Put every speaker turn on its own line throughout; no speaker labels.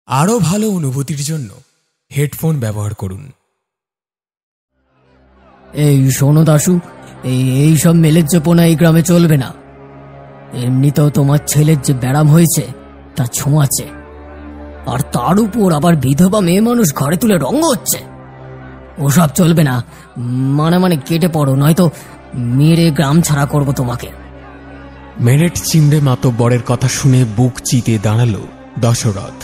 আরও ভালো অনুভূতির জন্য হেডফোন ব্যবহার করুন।
এই শোনো দাশু, এই সব মেলেজ্জপনা এই গ্রামে চলবে না। এমনিতেও তোমার ছেলের যে ব্যারাম হয়েছে তা ছোঁয়াচ্ছে, আর তার উপর আবার বিধবা মেয়ে মানুষ ঘরে তুলে রঙ হচ্ছে। ওসব চলবে না, মানে কেটে পড়ো, নয়তো মেরে গ্রাম ছাড়া করবো তোমাকে।
মেরেট চিমড়ে মাতব্বরের কথা শুনে বুক চিতে দাঁড়ালো দশরথ।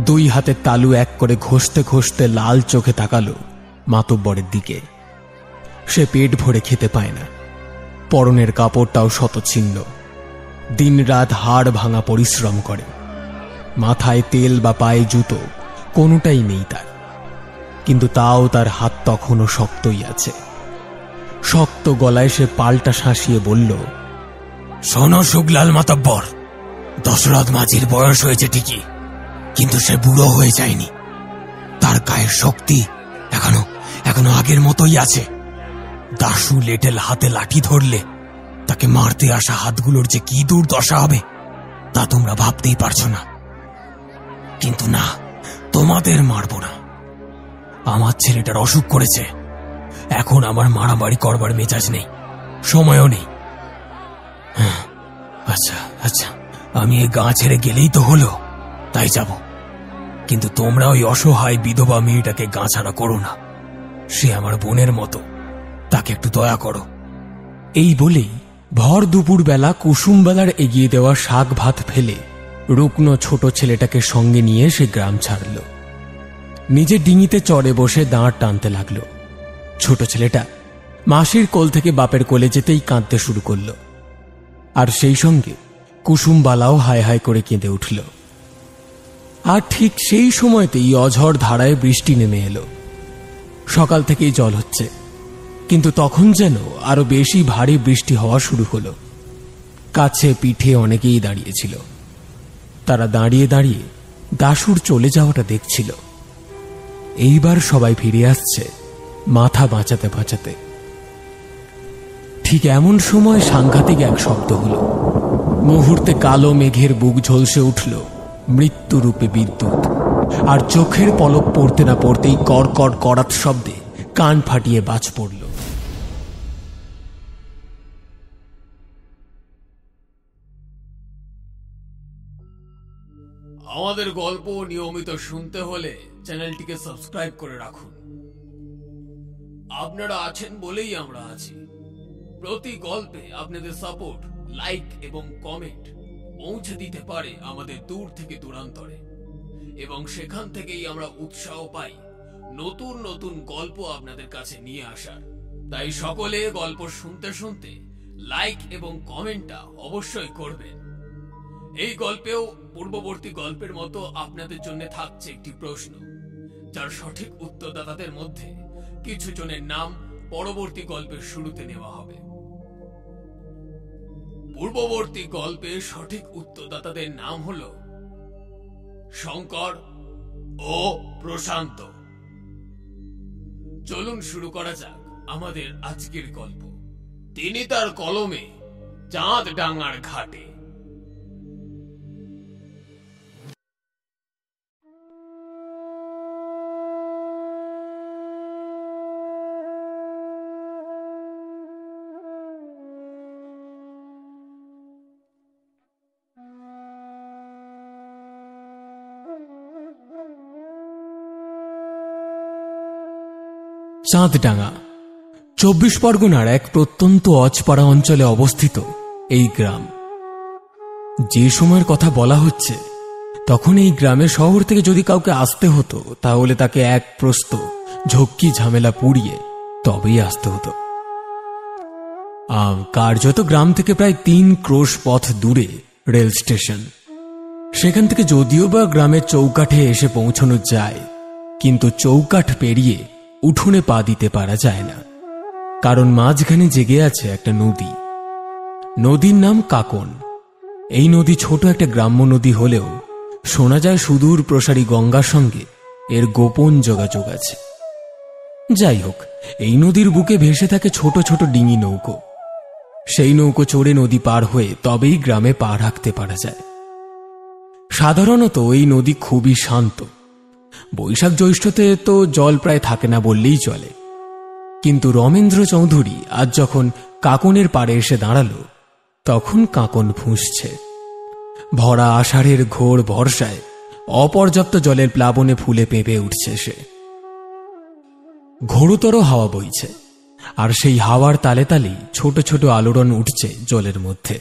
দুই হাতের তালু এক করে ঘষতে ঘষতে লাল চোখে তাকালো মাতব্বরের দিকে। সে পেট ভরে খেতে পায় না, পরনের কাপড়টাও শতচ্ছিন্ন। দিনরাত হাড় ভাঙা পরিশ্রম করে, মাথায় তেল বা পায়ে জুতো কোনোটাই নেই তার। কিন্তু তাও তার হাত তখনও শক্তই আছে। শক্ত গলায় সে পাল্টা শাঁসিয়ে বলল, শোনো শুকলাল মাতব্বর, দশরথ মাঝির বয়স হয়েছে ঠিকই, কিন্তু সে বুড়ো হয়ে যায়নি। তার গায়ের শক্তি এখনো আগের মতোই আছে। দাশু লেটেল হাতে লাঠি ধরলে তাকে মারতে আসা হাতগুলোর যে কি দুর্দশা হবে তা তোমরা ভাবতেই পারছো না। কিন্তু না, তোমাদের মারব না। আমার ছেলেটার অসুখ করেছে, এখন আমার মারামারি করবার মেজাজ নেই, সময়ও নেই। আচ্ছা, আমি এই গা ছেড়ে গেলেই তো হলো, তাই যাব। কিন্তু তোমরা ওই অসহায় বিধবা মেয়েটাকে গা ছাড়া করো না। সে আমার বোনের মতো, তাকে একটু দয়া করো। এই বলেই ভর দুপুর বেলা কুসুমবেলার এগিয়ে দেওয়া শাক ভাত ফেলে রুগ্ন ছোট ছেলেটাকে সঙ্গে নিয়ে সে গ্রাম ছাড়ল। নিজের ডিঙিতে চড়ে বসে দাঁড় টানতে লাগলো। ছোট ছেলেটা মাসির কোল থেকে বাপের কোলে যেতেই কাঁদতে শুরু করল, আর সেই সঙ্গে কুসুমবালাও হায় হায় করে কেঁদে উঠল। আর ঠিক সেই সময়তেই অঝড় ধারায় বৃষ্টি নেমে এলো। সকাল থেকেই জল হচ্ছে, কিন্তু তখন যেন আরো বেশি ভারী বৃষ্টি হওয়া শুরু হলো। কাছে পিঠে অনেকেই দাঁড়িয়েছিল। তারা দাঁড়িয়ে দাঁড়িয়ে দাশুর চলে যাওয়াটা দেখছিল। এইবার সবাই ফিরে আসছে মাথা বাঁচাতে বাঁচাতে। ঠিক এমন সময় সাংঘাতিক এক শব্দ হলো। মুহূর্তে কালো মেঘের বুক ঝলসে উঠল মৃত্যুরূপে বিদ্যুৎ, আর চোখের পলক পড়তে না পড়তেই কড়কড় করাত শব্দে কান ফাটিয়ে বাজ পড়ল।
আমাদের গল্প নিয়মিত শুনতে হলে চ্যানেলটিকে সাবস্ক্রাইব করে রাখুন। আপনারা আছেন বলেই আমরা আছি। প্রতি গল্পে আপনাদের সাপোর্ট, লাইক এবং কমেন্ট পৌঁছে দিতে পারে আমাদের দূর থেকে দূরান্তরে, এবং সেখান থেকেই আমরা উৎসাহ পাই নতুন নতুন গল্প আপনাদের কাছে নিয়ে আসার। তাই সকলে গল্প শুনতে শুনতে লাইক এবং কমেন্টটা অবশ্যই করবেন। এই গল্পেও পূর্ববর্তী গল্পের মতো আপনাদের জন্য থাকছে একটি প্রশ্ন, যার সঠিক উত্তরদাতাদের মধ্যে কিছু জনের নাম পরবর্তী গল্পের শুরুতে নেওয়া হবে। পূর্ববর্তী গল্পে সঠিক উত্তরদাতাদের নাম হল শঙ্কর ও প্রশান্ত। চলুন শুরু করা যাক আমাদের আজকের গল্প। তিনি তার কলমে চাঁদডাঙ্গার ঘাটে।
চাঁদডাঙ্গা ২৪ পরগনার এক প্রত্যন্ত অজপাড়া অঞ্চলে অবস্থিত এই গ্রাম। যে সময়ের কথা বলা হচ্ছে, তখন এই গ্রামে শহর থেকে যদি কাউকে আসতে হতো তাহলে তাকে এক প্রস্ত ঝক্কি ঝামেলা পুড়িয়ে তবেই আসতে হতো। কার্যত গ্রাম থেকে প্রায় ৩ ক্রোশ পথ দূরে রেল স্টেশন। সেখান থেকে যদিও বা গ্রামের চৌকাঠে এসে পৌঁছানো যায়, কিন্তু চৌকাঠ পেরিয়ে উঠোনে পা দিতে পারা যায় না, কারণ মাঝখানে জেগে আছে একটা নদী। নদীর নাম কাকন। এই নদী ছোট একটা গ্রাম্য নদী হলেও শোনা যায় সুদূর প্রসারী গঙ্গার সঙ্গে এর গোপন যোগাযোগ আছে। যাই হোক, এই নদীর বুকে ভেসে থাকে ছোট ছোট ডিঙি নৌকো। সেই নৌকো চড়ে নদী পার হয়ে তবেই গ্রামে পা রাখতে পারা যায়। সাধারণত এই নদী খুবই শান্ত। বৈশাখ জ্যৈষ্ঠতে তো জল প্রায় থাকে না বললেই চলে। কিন্তু রমেন্দ্র চৌধুরী আজ যখন কাকনের পাড়ে এসে দাঁড়ালো, তখন কাকন ফুঁসছে। ভরা আষাঢ়ের ঘোর বর্ষায় অপর্যাপ্ত জলের প্লাবনে ফুলে পেঁপে উঠছে সে। ঘোরতর হাওয়া বইছে, আর সেই হাওয়ার তালে তালেই ছোট ছোট আলোড়ন উঠছে জলের মধ্যে।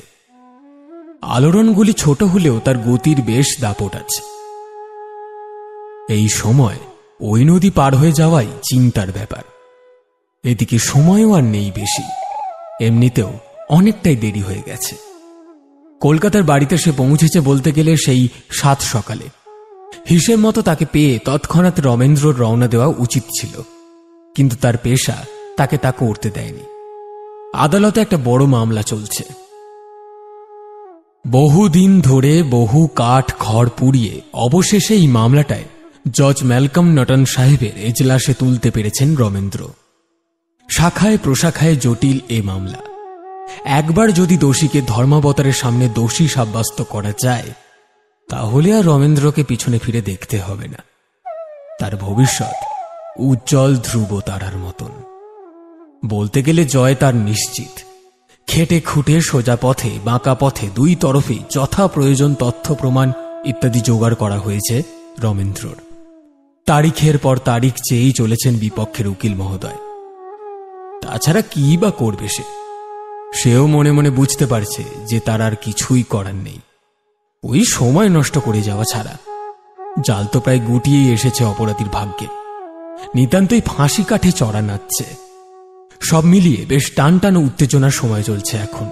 আলোড়নগুলি ছোট হলেও তার গতির বেশ দাপট আছে। এই সময় ওই নদী পার হয়ে যাওয়াই চিন্তার ব্যাপার। এদিকে সময়ও আর নেই বেশি, এমনিতেও অনেকটাই দেরি হয়ে গেছে। কলকাতার বাড়িতে সে পৌঁছেছে বলতে গেলে সেই 7 সকালে। হিসেব মতো তাকে পেয়ে তৎক্ষণাৎ রমেন্দ্রর রওনা দেওয়া উচিত ছিল, কিন্তু তার পেশা তাকে তা করতে দেয়নি। আদালতে একটা বড় মামলা চলছে। বহুদিন ধরে বহু কাঠ খড় পুড়িয়ে অবশেষে এই মামলাটায় জজ ম্যালকম নটন সাহেবের এজলাসে তুলতে পেরেছেন রমেন্দ্র। শাখায় প্রশাখায় জটিল এ মামলা। একবার যদি দোষীকে ধর্মাবতারের সামনে দোষী সাব্যস্ত করা যায়, তাহলে আর রমেন্দ্রকে পিছনে ফিরে দেখতে হবে না। তার ভবিষ্যৎ উজ্জ্বল ধ্রুব তারার মতন। বলতে গেলে জয় তার নিশ্চিত। খেটে খুঁটে সোজা পথে বাঁকা পথে দুই তরফেই যথা প্রয়োজন তথ্য প্রমাণ ইত্যাদি জোগাড় করা হয়েছে রমেন্দ্রর। তারিখের পর তারিখ চেয়েই চলেছেন বিপক্ষের উকিল মহোদয়। তাছাড়া কি বা করবে সেও মনে মনে বুঝতে পারছে যে তার আর কিছুই করার নেই, ওই সময় নষ্ট করে যাওয়া ছাড়া। জাল তো প্রায় গুটিয়েই এসেছে অপরাধীর ভাগ্যে, নিতান্তই ফাঁসি কাঠে চড়া নাচছে। সব মিলিয়ে বেশ টান টান উত্তেজনার সময় চলছে এখন।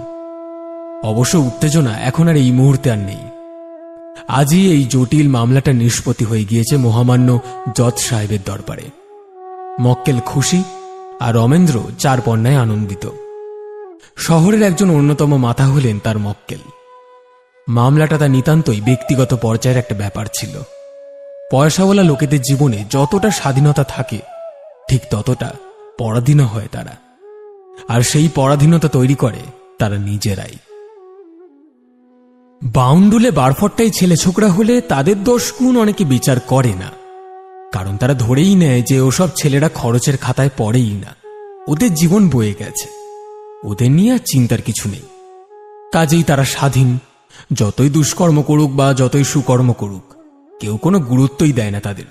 অবশ্য উত্তেজনা এখন আর এই মুহূর্তে আর নেই। আজই এই জটিল মামলাটা নিষ্পত্তি হয়ে গিয়েছে মহামান্য জজ সাহেবের দরবারে। মক্কেল খুশি, আর রমেন্দ্র 4 পন্নায় আনন্দিত। শহরের একজন অন্যতম মাথা হলেন তার মক্কেল। মামলাটা তার নিতান্তই ব্যক্তিগত পর্যায়ের একটা ব্যাপার ছিল। পয়সাওয়ালা লোকেদের জীবনে যতটা স্বাধীনতা থাকে, ঠিক ততটা পরাধীন হয় তারা, আর সেই পরাধীনতা তৈরি করে তারা নিজেরাই। বাউন্ডুলে বারফট্টাই ছেলে ছোকরা হলে তাদের দোষ গুণ অনেকে বিচার করে না, কারণ তারা ধরেই নেয় যে ওসব ছেলেরা খরচের খাতায় পড়েই না, ওদের জীবন বয়ে গেছে, ওদের নিয়ে আর চিন্তার কিছু নেই। কাজেই তারা স্বাধীন, যতই দুষ্কর্ম করুক বা যতই সুকর্ম করুক, কেউ কোনো গুরুত্বই দেয় না তাদের।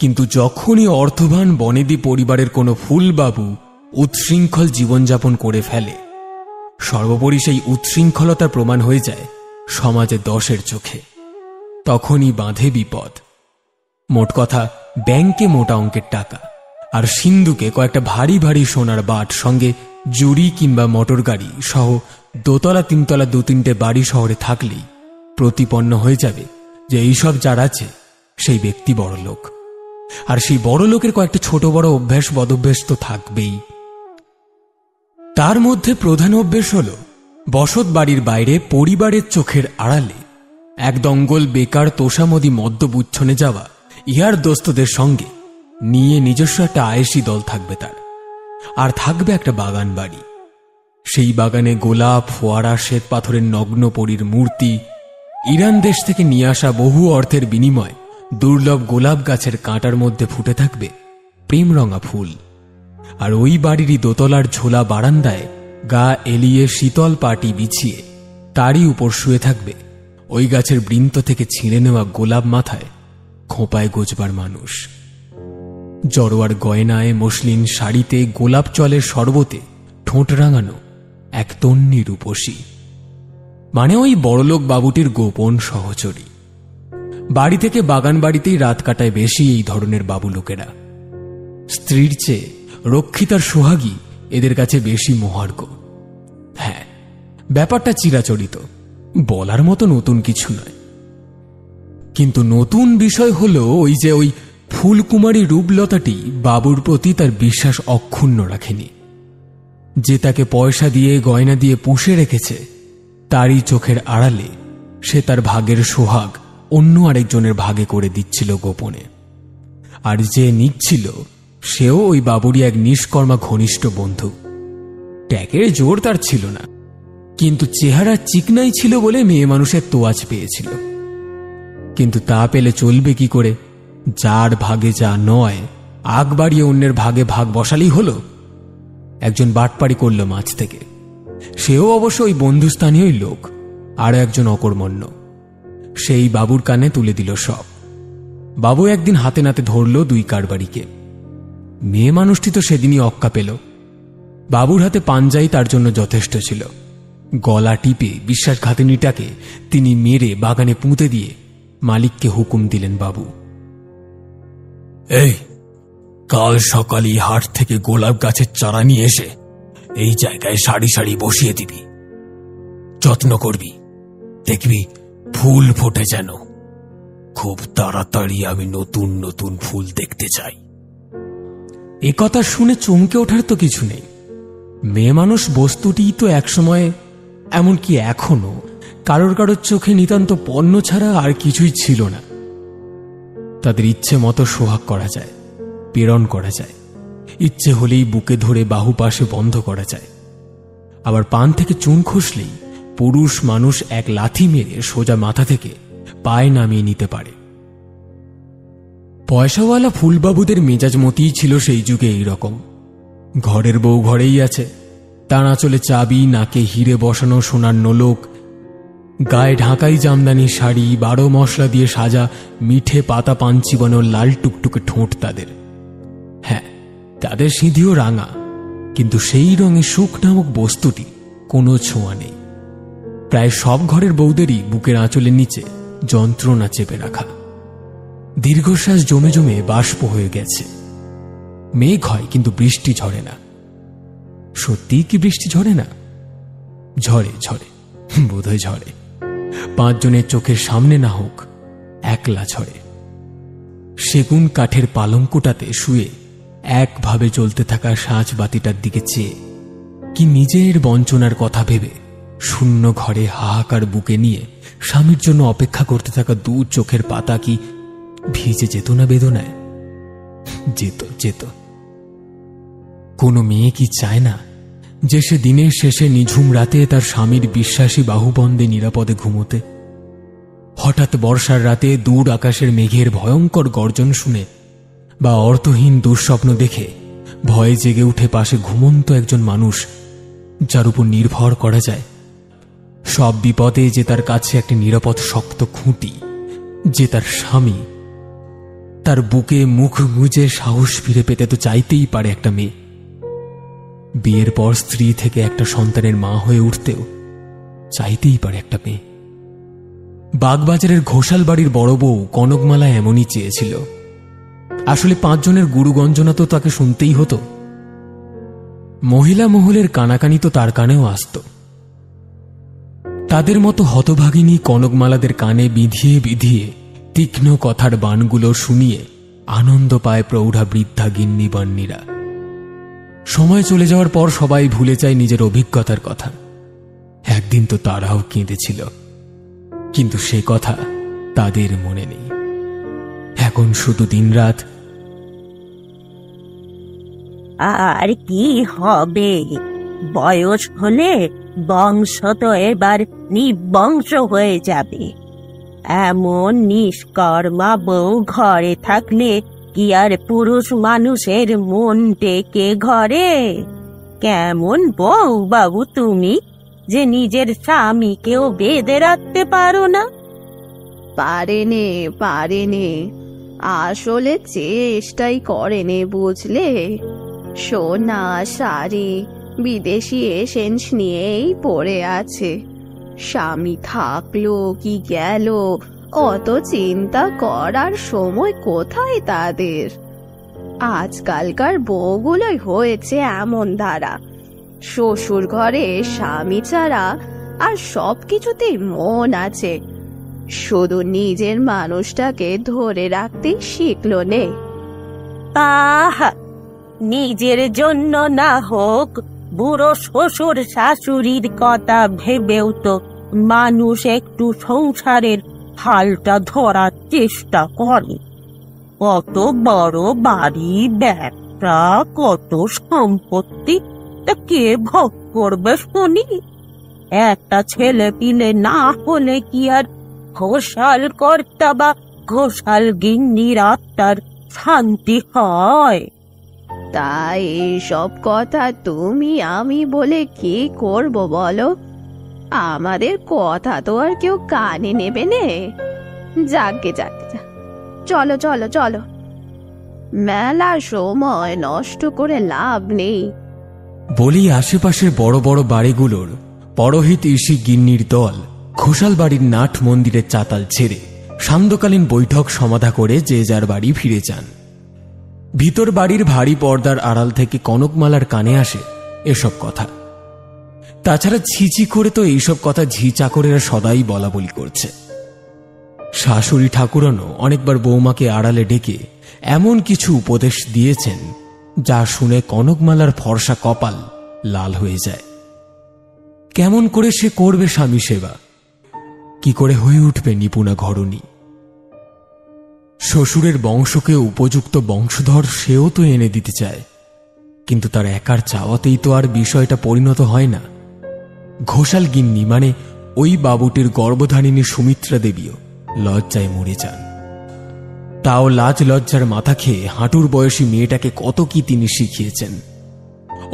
কিন্তু যখনই অর্থবান বনেদি পরিবারের কোনো ফুলবাবু উচ্ছৃঙ্খল জীবনযাপন করে ফেলে, সর্বোপরি সেই উচ্ছৃঙ্খলতার প্রমাণ হয়ে যায় সমাজে 10-এর চোখে, তখনই বাঁধে বিপদ। মোট কথা, ব্যাংকে মোটা অঙ্কের টাকা আর সিন্ধুকে কয়েকটা ভারী ভারী সোনার বাট, সঙ্গে জুড়ি কিংবা মোটর গাড়ি সহ 2তলা 3তলা 2-3টে বাড়ি শহরে থাকলেই প্রতিপন্ন হয়ে যাবে যে এইসব যার আছে সেই ব্যক্তি বড় লোক। আর সেই বড় লোকের কয়েকটা ছোট বড় অভ্যাস বদভ্যাস তো থাকবেই। তার মধ্যে প্রধান অভ্যাস হল বসত বাড়ির বাইরে পরিবারের চোখের আড়ালে এক দঙ্গল বেকার তোষামদি মদ্যবুচ্ছনে যাওয়া ইহার দোস্তদের সঙ্গে নিয়ে নিজস্ব একটা আয়েশি দল থাকবে তার। আর থাকবে একটা বাগান বাড়ি। সেই বাগানে গোলাপ, ফোয়ারা, শ্বেত পাথরের নগ্ন পরীর মূর্তি, ইরান দেশ থেকে নিয়ে আসা বহু অর্থের বিনিময় দুর্লভ গোলাপ গাছের কাঁটার মধ্যে ফুটে থাকবে প্রেমরঙা ফুল। আর ওই বাড়িরই 2তলার ঝোলা বারান্দায় গা এলিয়ে শীতল পাটি বিছিয়ে তারই উপর শুয়ে থাকবে ওই গাছের বৃন্ত থেকে ছিঁড়ে নেওয়া গোলাপ মাথায় খোঁপায় গোজবার মানুষ। জড়োয়ার গয়নায়, মসলিন শাড়িতে, গোলাপ জলের শরবতে ঠোঁট রাঙানো এক তন্নি রূপসী, মানে ওই বড়লোক বাবুটির গোপন সহচরী। বাড়ি থেকে বাগান বাড়িতেই রাত কাটায় বেশি এই ধরনের বাবু লোকেরা। স্ত্রীর চেয়ে রক্ষিতার সোহাগী এদের কাছে বেশি মহার্ঘ। হ্যাঁ, ব্যাপারটা চিরাচরিত, বলার মতো নতুন কিছু নয়। কিন্তু নতুন বিষয় হলো ওই ফুলকুমারী রূপলতাটি বাবুর প্রতি তার বিশ্বাস অক্ষুণ্ণ রাখেনি। যে তাকে পয়সা দিয়ে গয়না দিয়ে পুষে রেখেছে, তারই চোখের আড়ালে সে তার ভাগের সোহাগ অন্য আরেকজনের ভাগে করে দিচ্ছিল গোপনে। আর যে নিচ্ছিল সেও ওই বাবুরই এক নিষ্কর্মা ঘনিষ্ঠ বন্ধু। ট্যাকের জোর তার ছিল না, কিন্তু চেহারা চিকনাই ছিল বলে মেয়ে মানুষের তোয়াজ পেয়েছিল। কিন্তু তা পেলে চলবে কি করে? যার ভাগে যা নয় আগ বাড়িয়ে অন্যের ভাগে ভাগ বসালেই হলো। একজন বাটপাড়ি করল মাছ থেকে, সেও অবশ্য ওই বন্ধুস্থানীয় লোক। আর একজন অকর্মণ্য, সেই বাবুর কানে তুলে দিল সব। বাবু একদিন হাতে নাতে ধরল দুই কারবারিকে। মেয়ে মানুষটি তো সেদিনই অক্কা পেল। বাবুর হাতে পাঞ্জাই তার জন্য যথেষ্ট ছিল। গলা টিপে বিশ্বাসঘাতিনীটাকে তিনি মেরে বাগানে পুঁতে দিয়ে মালিককে হুকুম দিলেন, বাবু, এই কাল সকালই হাট থেকে গোলাপ গাছের চারা নিয়ে এসে এই জায়গায় সারি সারি বসিয়ে দিবি। যত্ন করবি, দেখবি ফুল ফোটে যেন। খুব তাড়াতাড়ি আমি নতুন নতুন ফুল দেখতে চাই। এ কথা শুনে চমকে ওঠার তো কিছু নেই। মেয়ে মানুষ বস্তুটি তো একসময়, এমনকি এখনো, কারোর কারোর চোখে নিতান্ত পণ্য ছাড়া আর কিছুই ছিল না। তাদের ইচ্ছে মতো সোহাগ করা যায়, প্রেরণ করা যায়, ইচ্ছে হলেই বুকে ধরে বাহু পাশে বন্ধ করা যায়। আবার পান থেকে চুন খসলেই পুরুষ মানুষ এক লাথি মেরে সোজা মাথা থেকে পায়ে নামিয়ে নিতে পারে। পয়সাওয়ালা ফুলবাবুদের মেজাজ মতিই ছিল সেই যুগে এই রকম। ঘরের বউ ঘরেই আছে, তার আঁচলে চাবি, নাকে হিরে বসানো সোনার নোলক, গায়ে ঢাকাই জামদানি শাড়ি, 12 মশলা দিয়ে সাজা মিঠে পাতা পান চিবানো লাল টুকটুকে ঠোঁট তাদের। হ্যাঁ, তাদের সিঁধিও রাঙা, কিন্তু সেই রঙে সুখ নামক বস্তুটি কোনো ছোঁয়া নেই। প্রায় সব ঘরের বউদেরই বুকের আঁচলের নিচে যন্ত্রণা চেপে রাখা। দীর্ঘশ্বাস জমে জমে বাষ্প হয়ে গেছে। মেঘ হয় কিন্তু বৃষ্টি ঝরে না। সত্যিই কি বৃষ্টি ঝরে না? ঝরে, ঝরে, বোধহয় ঝরে। 5 জনের চোখের সামনে না হোক, একলা ঝরে। সেগুন কাঠের পালঙ্কটাতে শুয়ে একভাবে জ্বলতে থাকা সাঁচ বাতিটার দিকে চেয়ে কি নিজের বঞ্চনার কথা ভেবে শূন্য ঘরে হাহাকার বুকে নিয়ে স্বামীর জন্য অপেক্ষা করতে থাকা 2 চোখের পাতা কি ভিজে যেত না বেদনায়? যেত, যেত। কোনো মেয়ে কি চায় না যে সে দিনের শেষে নিঝুম রাতে তার স্বামীর বিশ্বাসী বাহুবন্ধে নিরাপদে ঘুমোতে? হঠাৎ বর্ষার রাতে দূর আকাশের মেঘের ভয়ঙ্কর গর্জন শুনে বা অর্থহীন দুঃস্বপ্ন দেখে ভয়ে জেগে উঠে পাশে ঘুমন্ত একজন মানুষ যার উপর নির্ভর করা যায়। সব বিপদে যে তার কাছে একটি নিরাপদ শক্ত খুঁটি, যে তার স্বামী। তার বুকে মুখ গুজে সাহস ফিরে পেতে তো চাইতেই পারে একটা মেয়ে। বিয়ের পর স্ত্রী থেকে একটা সন্তানের মা হয়ে উঠতেও চাইতেই পারে একটা মেয়ে। বাগবাজারের ঘোষাল বাড়ির বড় বউ কনকমালা এমনই চেয়েছিল। আসলে 5 জনের গুরুগঞ্জনা তো তাকে শুনতেই হতো। মহিলা মহলের কানাকানি তো তার কানেও আসত। তাদের মতো হতভাগিনী কনকমালাদের কানে বিধিয়ে বিধিয়ে তীক্ষ্ণ কথার বাণগুলো শুনিয়ে আনন্দ পায় প্রৌঢ়া বৃদ্ধা গিন্নি বান্নিরা। সময় চলে যাওয়ার পর সবাই ভুলে যায় নিজের অভিজ্ঞতার কথা। একদিন তো তারাও কেঁদেছিল, কিন্তু সে কথা তাদের মনে নেই। এখন শুধু দিনরাত
আর কি হবে? বয়স হলে বংশ তো এবার নিবংশ হয়ে যাবে। এমন নিষ্কর্মা বউ ঘরে থাকলে কি আর পুরুষ মানুষের মন টেকে ঘরে? কেমন বউ বাবু তুমি, যে নিজের স্বামীকেও বেঁধে রাখতে পারো না?
পারেনে, পারেনে, আসলে চেষ্টাই করেনে, বুঝলে? সোনা শাড়ি বিদেশি এসেন্স নিয়েই পড়ে আছে। স্বামী থাকলো কি গেল অত চিন্তা করার সময় কোথায় তাদের? আজকালকার বউগুলোই হয়েছে এমন ধারা। শ্বশুর ঘরে স্বামী ছাড়া আর সবকিছুতেই মন আছে, শুধু নিজের মানুষটাকে ধরে রাখতে শিখলো নে।
তাহা নিজের জন্য না হোক, বুড়ো শ্বশুর শাশুড়ির কথা ভেবেও তো মানুষ একটু সংসারের হালটা ধরার চেষ্টা করে। কত বড় বাড়ি, ব্যবসা, কত সম্পত্তি, তা কে ভোগ করবে শুনি? একটা ছেলে পিলে না হলে কি আর ঘোষাল কর্তা বা ঘোষাল গিন্নির আত্মার শান্তি হয়।
তাই এইসব কথা তুমি আমি বলে কি করব বলো? আমাদের কথা তো আর কেউ কানে নেবে নে। যাকে যাকে যা, চলো চলো চলো, মেলার সময় নষ্ট করে লাভ নেই।
বলি আশেপাশের বড় বড় বাড়িগুলোর পরহিত ঋষি গিন্নির দল ঘোষাল বাড়ির নাট মন্দিরের চাতাল ছেড়ে সান্ধ্যকালীন বৈঠক সমাধা করে যে যার বাড়ি ফিরে যান। ভিতর বাড়ির ভারী পর্দার আড়াল থেকে কনকমালার কানে আসে এসব কথা। তাছাড়া ছিচি করে তো এইসব কথা ঝি চাকরেরা সদাই বলা বলি করছে। শাশুড়ি ঠাকুরানও অনেকবার বৌমাকে আড়ালে ডেকে এমন কিছু উপদেশ দিয়েছেন যা শুনে কনকমালার ফর্সা কপাল লাল হয়ে যায়। কেমন করে সে করবে স্বামী সেবা, কি করে হয়ে উঠবে নিপুণা ঘরণী? শ্বশুরের বংশকে উপযুক্ত বংশধর সেও তো এনে দিতে চায়, কিন্তু তার একার চাওয়াতেই তো আর বিষয়টা পরিণত হয় না। ঘোষাল গিন্নি মানে ওই বাবুটির গর্ভধারিণী সুমিত্রা দেবীও লজ্জায় মরে যান। তাও লাজ লজ্জার মাথা খেয়ে হাঁটুর বয়সী মেয়েটাকে কত কি তিনি শিখিয়েছেন।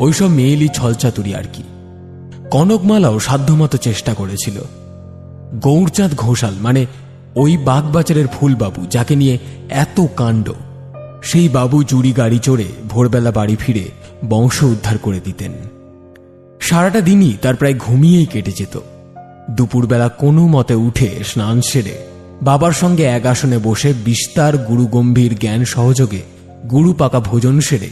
ওইসব মেয়েলি ছলচাতুরি আর কি। কনকমালাও সাধ্যমতো চেষ্টা করেছিল। গৌরচাঁদ ঘোষাল মানে ওই বাগবাজারের ফুলবাবু যাকে নিয়ে এত কাণ্ড, সেই বাবু জুড়ি গাড়ি চড়ে ভোরবেলা বাড়ি ফিরে বংশ উদ্ধার করে দিতেন। সারাটা দিনই তার প্রায় ঘুমিয়েই কেটে যেত। দুপুরবেলা কোনো মতে উঠে স্নান সেরে বাবার সঙ্গে এক আসনে বসে বিস্তার গুরুগম্ভীর জ্ঞান সহযোগে গুরু পাকা ভোজন সেরে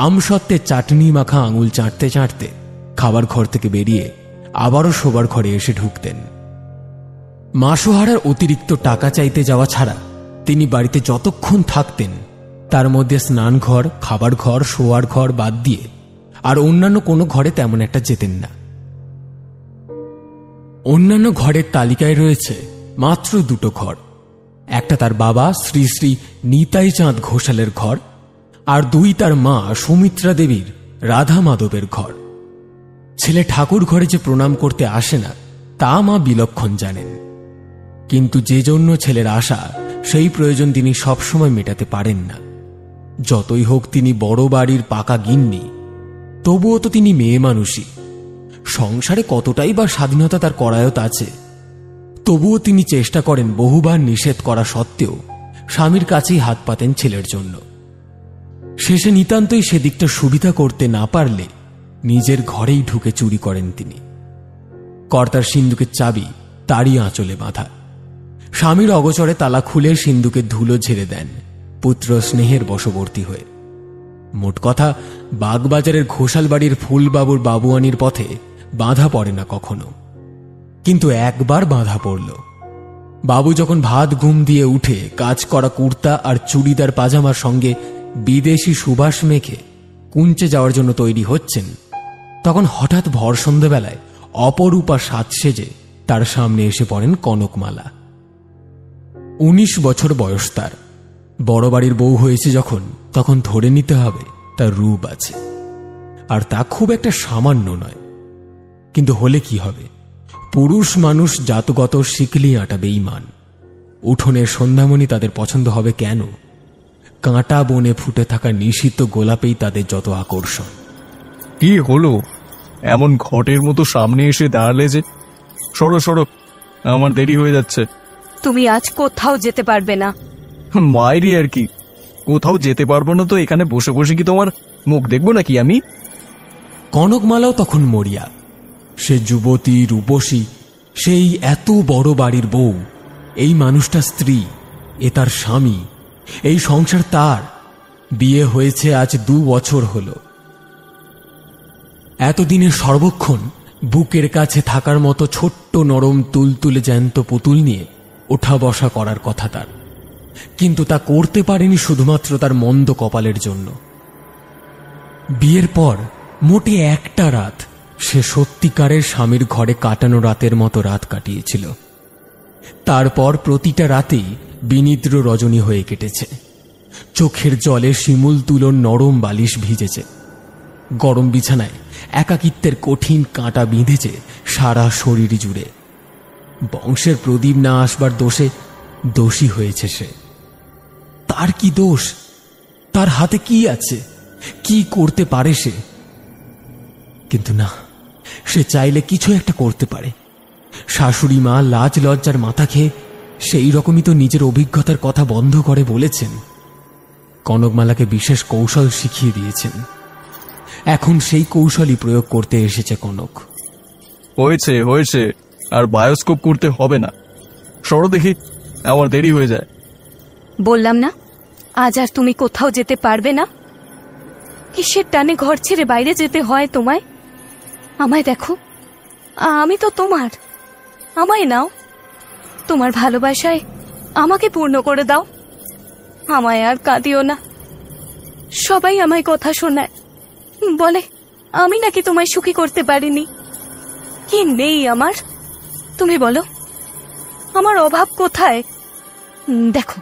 আমসত্ত্বে চাটনি মাখা আঙুল চাটতে চাটতে খাবার ঘর থেকে বেরিয়ে আবারও শোবার ঘরে এসে ঢুকতেন। মাসোহারার অতিরিক্ত টাকা চাইতে যাওয়া ছাড়া তিনি বাড়িতে যতক্ষণ থাকতেন তার মধ্যে স্নান ঘর, খাবার ঘর, শোয়ার ঘর বাদ দিয়ে আর অন্যান্য কোনো ঘরে তেমন একটা যেতেন না। অন্যান্য ঘরের তালিকায় রয়েছে মাত্র দুটো ঘর। একটা তার বাবা শ্রী শ্রী নিতাই চাঁদ ঘোষালের ঘর, আর দুই তার মা সুমিত্রা দেবীর রাধা মাধবের ঘর। ছেলে ঠাকুর ঘরে যে প্রণাম করতে আসে না তা মা বিলক্ষণ জানেন, কিন্তু যে জন্য ছেলের আশা সেই প্রয়োজন তিনি সবসময় মেটাতে পারেন না। যতই হোক তিনি বড় বাড়ির পাকা গিন্নি, তবুও তো তিনি মেয়ে মানুষই। সংসারে কতটাই বা স্বাধীনতা তার করায়ত আছে, তবুও তিনি চেষ্টা করেন বহুবার নিষেধ করা সত্ত্বেও স্বামীর কাছেই হাত পাতেন ছেলের জন্য। শেষে নিতান্তই সেদিকটা সুবিধা করতে না পারলে নিজের ঘরেই ঢুকে চুরি করেন তিনি। কর্তার সিন্দুকের চাবি তারই আঁচলে বাঁধা। স্বামীর অগোচরে তালা খুলে সিন্দুকের ধুলো ঝেড়ে দেন পুত্র স্নেহের বশবর্তী হয়ে। মোট কথা, বাগবাজারের ঘোষাল বাড়ির ফুলবাবুর বাবুয়ানির পথে বাঁধা পড়ে না কখনো, কিন্তু একবার বাঁধা পড়ল। বাবু যখন ভাত ঘুম দিয়ে উঠে কাজ করা কুর্তা আর চুড়িদার পাজামার সঙ্গে বিদেশি সুবাস মেখে কুঞ্চে যাওয়ার জন্য তৈরি হচ্ছেন, তখন হঠাৎ ভর সন্ধ্যাবেলায় অপরূপা সাজ সেজে তার সামনে এসে পড়েন কনকমালা। 19 বছর বয়স তার। বড় বাড়ির বউ হয়েছে যখন, তখন ধরে নিতে হবে তার রূপ আছে, আর তা খুব একটা সামান্য নয়। কিন্তু হলে কি হবে, পুরুষ মানুষ জাতগত শিকলি আটা বেঈমান। উঠোনের সন্ধ্যামণি তাদের পছন্দ হবে কেন? কাঁটা বনে ফুটে থাকা নিষিদ্ধ গোলাপেই তাদের যত আকর্ষণ।
কি হলো, এমন ঘটের মতো সামনে এসে দাঁড়ালে যে? সরো সরো, আমার দেরি হয়ে যাচ্ছে।
তুমি আজ কোথাও যেতে পারবে না।
মায়েরই আর কি, কোথাও যেতে পারবো না তো এখানে বসে বসে কি তোমার মুখ দেখবো নাকি আমি?
কনকমালাও তখন মরিয়া। সে যুবতী, রূপসী, সেই এত বড় বাড়ির বউ। এই মানুষটা স্ত্রী, এ তার স্বামী, এই সংসার তার। বিয়ে হয়েছে আজ 2 বছর হল। এতদিনের সর্বক্ষণ বুকের কাছে থাকার মতো ছোট্ট নরম তুলতুলে জ্যান্ত পুতুল নিয়ে ওঠা বসা করার কথা তার, কিন্তু তা করতে পারেনি শুধুমাত্র তার মন্দ কপালের জন্য। বিয়ের পর মোটে একটা রাত সে সত্যিকারের স্বামীর ঘরে কাটানো রাতের মতো রাত কাটিয়েছিল। তারপর প্রতিটা রাতেই বিনিদ্র রজনী হয়ে কেটেছে। চোখের জলে শিমুল তুলোর নরম বালিশ ভিজেছে। গরম বিছানায় একাকিত্বের কঠিন কাঁটা বিঁধেছে সারা শরীর জুড়ে। বংশের প্রদীপ না আসবার দোষে দোষী হয়েছে সে। তার কি দোষ? তার হাতে কি আছে? কি করতে পারে সে? কিন্তু না, সে চাইলে কিছু একটা করতে পারে। শাশুড়ি মা লাজ লজ্জার মাথা খেয়ে সেই রকমই তো নিজের অভিজ্ঞতার কথা বন্ধ করে বলেছেন। কনকমালাকে বিশেষ কৌশল শিখিয়ে দিয়েছেন। এখন সেই কৌশলই প্রয়োগ করতে এসেছে কনক।
হয়েছে হয়েছে, আর বায়োস্কোপ করতে হবে না। সরো দেখি, আমার দেরি হয়ে যায়।
বললাম না আজ আর তুমি কোথাও যেতে পারবে না। কিসের টানে ঘর ছেড়ে বাইরে যেতে হয় তোমায়? আমায় দেখো, আমি তো তোমার। আমায় নাও, তোমার ভালোবাসায় আমাকে পূর্ণ করে দাও। আমায় আর কাঁদিও না। সবাই আমায় কথা শোনায়, বলে আমি নাকি তোমায় সুখী করতে পারিনি। কি নেই আমার? তুমি বলো, আমার অভাব কোথায়? দেখো,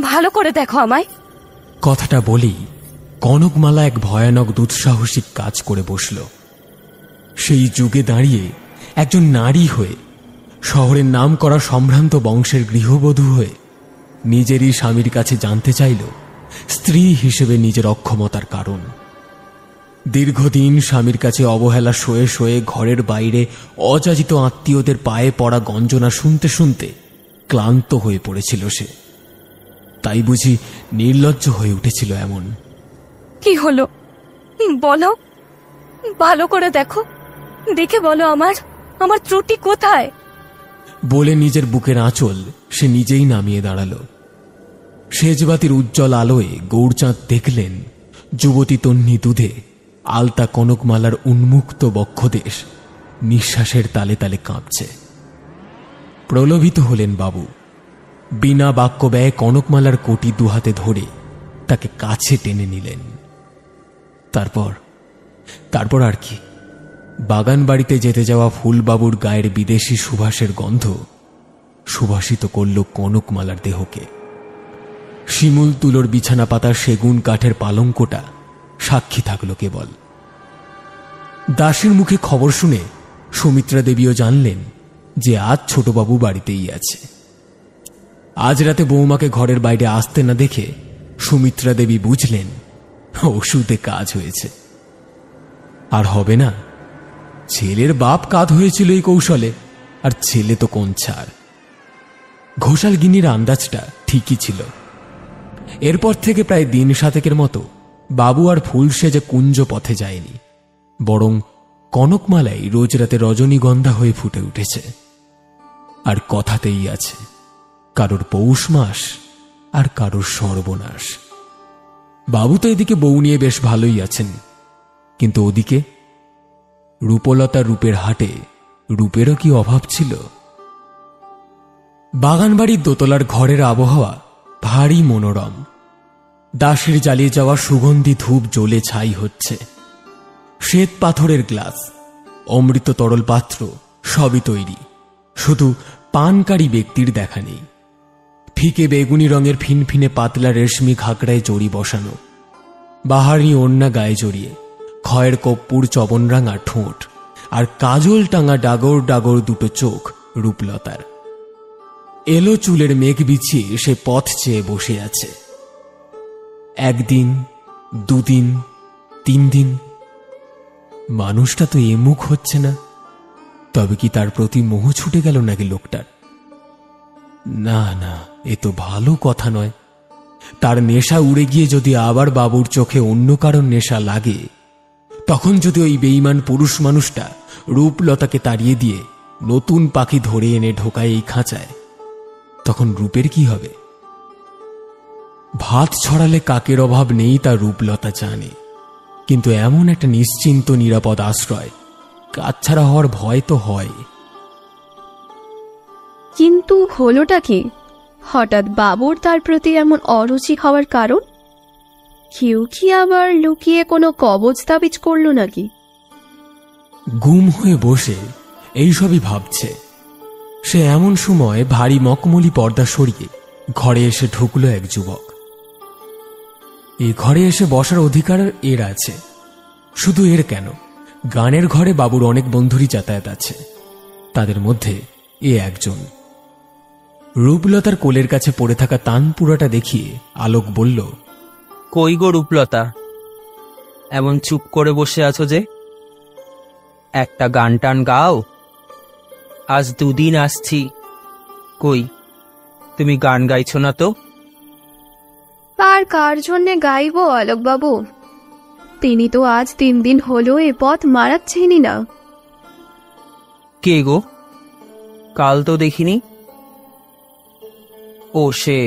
ভালো করে দেখো আমায়।
কথাটা বলেই কনকমালা এক ভয়ানক দুঃসাহসিক কাজ করে বসল। সেই যুগে দাঁড়িয়ে একজন নারী হয়ে, শহরের নাম করা সম্ভ্রান্ত বংশের গৃহবধূ হয়ে নিজেরই স্বামীর কাছে জানতে চাইল স্ত্রী হিসেবে নিজের অক্ষমতার কারণ। দীর্ঘদিন স্বামীর কাছে অবহেলা সয়ে সয়ে ঘরের বাইরে অযাচিত আত্মীয়দের পায়ে পড়া গঞ্জনা শুনতে শুনতে ক্লান্ত হয়ে পড়েছিল সে। তাই বুঝি নির্লজ্জ হয়ে উঠেছিল এমন।
কি হলো বলো, ভালো করে দেখো, দেখে বলো আমার ত্রুটি কোথায়।
বলে নিজের বুকের আঁচল সে নিজেই নামিয়ে দাঁড়াল। সেজবাতির উজ্জ্বল আলোয় গৌরচাঁদ দেখলেন যুবতী তন্নি দুধে আলতা কনকমালার উন্মুক্ত বক্ষদেশ নিঃশ্বাসের তালে তালে কাঁপছে। প্রলোভিত হলেন বাবু। বিনা বাক্য ব্যয়ে কনকমালার কোটি দুহাতে ধরে তাকে কাছে টেনে নিলেন। তারপর আর কি, বাগান বাড়িতে যেতে যাওয়া ফুলবাবুর গায়ের বিদেশি সুবাসের গন্ধ সুবাসিত করল কনকমালার দেহকে। শিমুল তুলোর বিছানা পাতার সেগুন কাঠের পালঙ্কটা সাক্ষী থাকল কেবল। দাসীর মুখে খবর শুনে সুমিত্রা দেবীও জানলেন যে আজ ছোটবাবু বাড়িতেই আছে। আজ রাতে বৌমাকে ঘরের বাইরে আসতে না দেখে সুমিত্রা দেবী বুঝলেন ওষুধে কাজ হয়েছে। আর হবে না, ছেলের বাপ কাঁধ হয়েছিল এই কৌশলে, আর ছেলে তো কোন ছাড়। ঘোষালগিন্নির আন্দাজটা ঠিকই ছিল। এরপর থেকে প্রায় দিন সাতেকের মতো বাবু আর ফুল সেজে কুঞ্জ পথে যায়নি, বরং কনকমালাই রোজ রাতে রজনীগন্ধা হয়ে ফুটে উঠেছে। আর কথাতেই আছে, কারোর পৌষ মাস আর কারোর সর্বনাশ। বাবু তো এদিকে বউ নিয়ে বেশ ভালোই আছেন, কিন্তু ওদিকে রূপলতা রূপের হাটে রূপেরও কি অভাব ছিল? বাগানবাড়ির দোতলার ঘরের আবহাওয়া ভারী মনোরম। দাসের জ্বালিয়ে যাওয়া সুগন্ধি ধূপ জ্বলে ছাই হচ্ছে। শ্বেত পাথরের গ্লাস, অমৃত তরল পাত্র সবই তৈরি, শুধু পানকারী ব্যক্তির দেখা নেই। ফিকে বেগুনি রঙের ফিনফিনে পাতলা রেশমি ঘাগড়ায় জড়ি বসানো, বাহারি ওড়না গায়ে জড়িয়ে, খয়ের কপ্পুর চবনরাঙা ঠোঁট আর কাজল টাঙা ডাগর ডাগর দুটো চোখ রূপলতার। এলো চুলের মেঘ বিছিয়ে সে পথ চেয়ে বসে আছে। একদিন, দুদিন, 3 দিন, মানুষটা তো এ মুখ হচ্ছে না। তবে কি তার প্রতি মোহ ছুটে গেল নাকি লোকটার? না না, এ তো ভালো কথা নয়। তার নেশা উড়ে গিয়ে যদি আবার বাবুর চোখে অন্য কারণ নেশা লাগে, তখন যদি ওই বেঈমান পুরুষ মানুষটা রূপলতাকে তাড়িয়ে দিয়ে নতুন পাখি ধরে এনে ঢোকায় এই খাঁচায়, তখন রূপের কি হবে? ভাত ছড়ালে কাকের অভাব নেই তা রূপলতা জানে, কিন্তু এমন একটা নিশ্চিন্ত নিরাপদ আশ্রয় কাছছাড়া হওয়ার ভয় তো হয়।
কিন্তু হলোটা কি? হঠাৎ বাবুর তার প্রতি এমন অরুচি হওয়ার কারণ? কেউ কি আবার লুকিয়ে কোনো কবজ তাবিজ করলো নাকি?
গুম হয়ে বসে এইসবই ভাবছে সে, এমন সময় ভারী মকমলি পর্দা সরিয়ে ঘরে এসে ঢুকলো এক যুবক। এই ঘরে এসে বসার অধিকার এর আছে। শুধু এর কেন, গানের ঘরে বাবুর অনেক বন্ধুরই যাতায়াত আছে। তাদের মধ্যে এ একজন। রূপলতার কোলের কাছে পড়ে থাকা তানপুরাটা দেখিয়ে আলোক বলল,
কই গো রূপলতা, এমন চুপ করে বসে আছো যে? একটা গান টান গাও, আজ 2 দিন আসছি, কই তুমি গান গাইছো না তো?
আর কার জন্যে গাইবো আলোক বাবু? তিনি তো আজ 3 দিন হলো এ পথ মারাচ্ছেনই না।
কে গো? কাল তো দেখিনি। ও, সে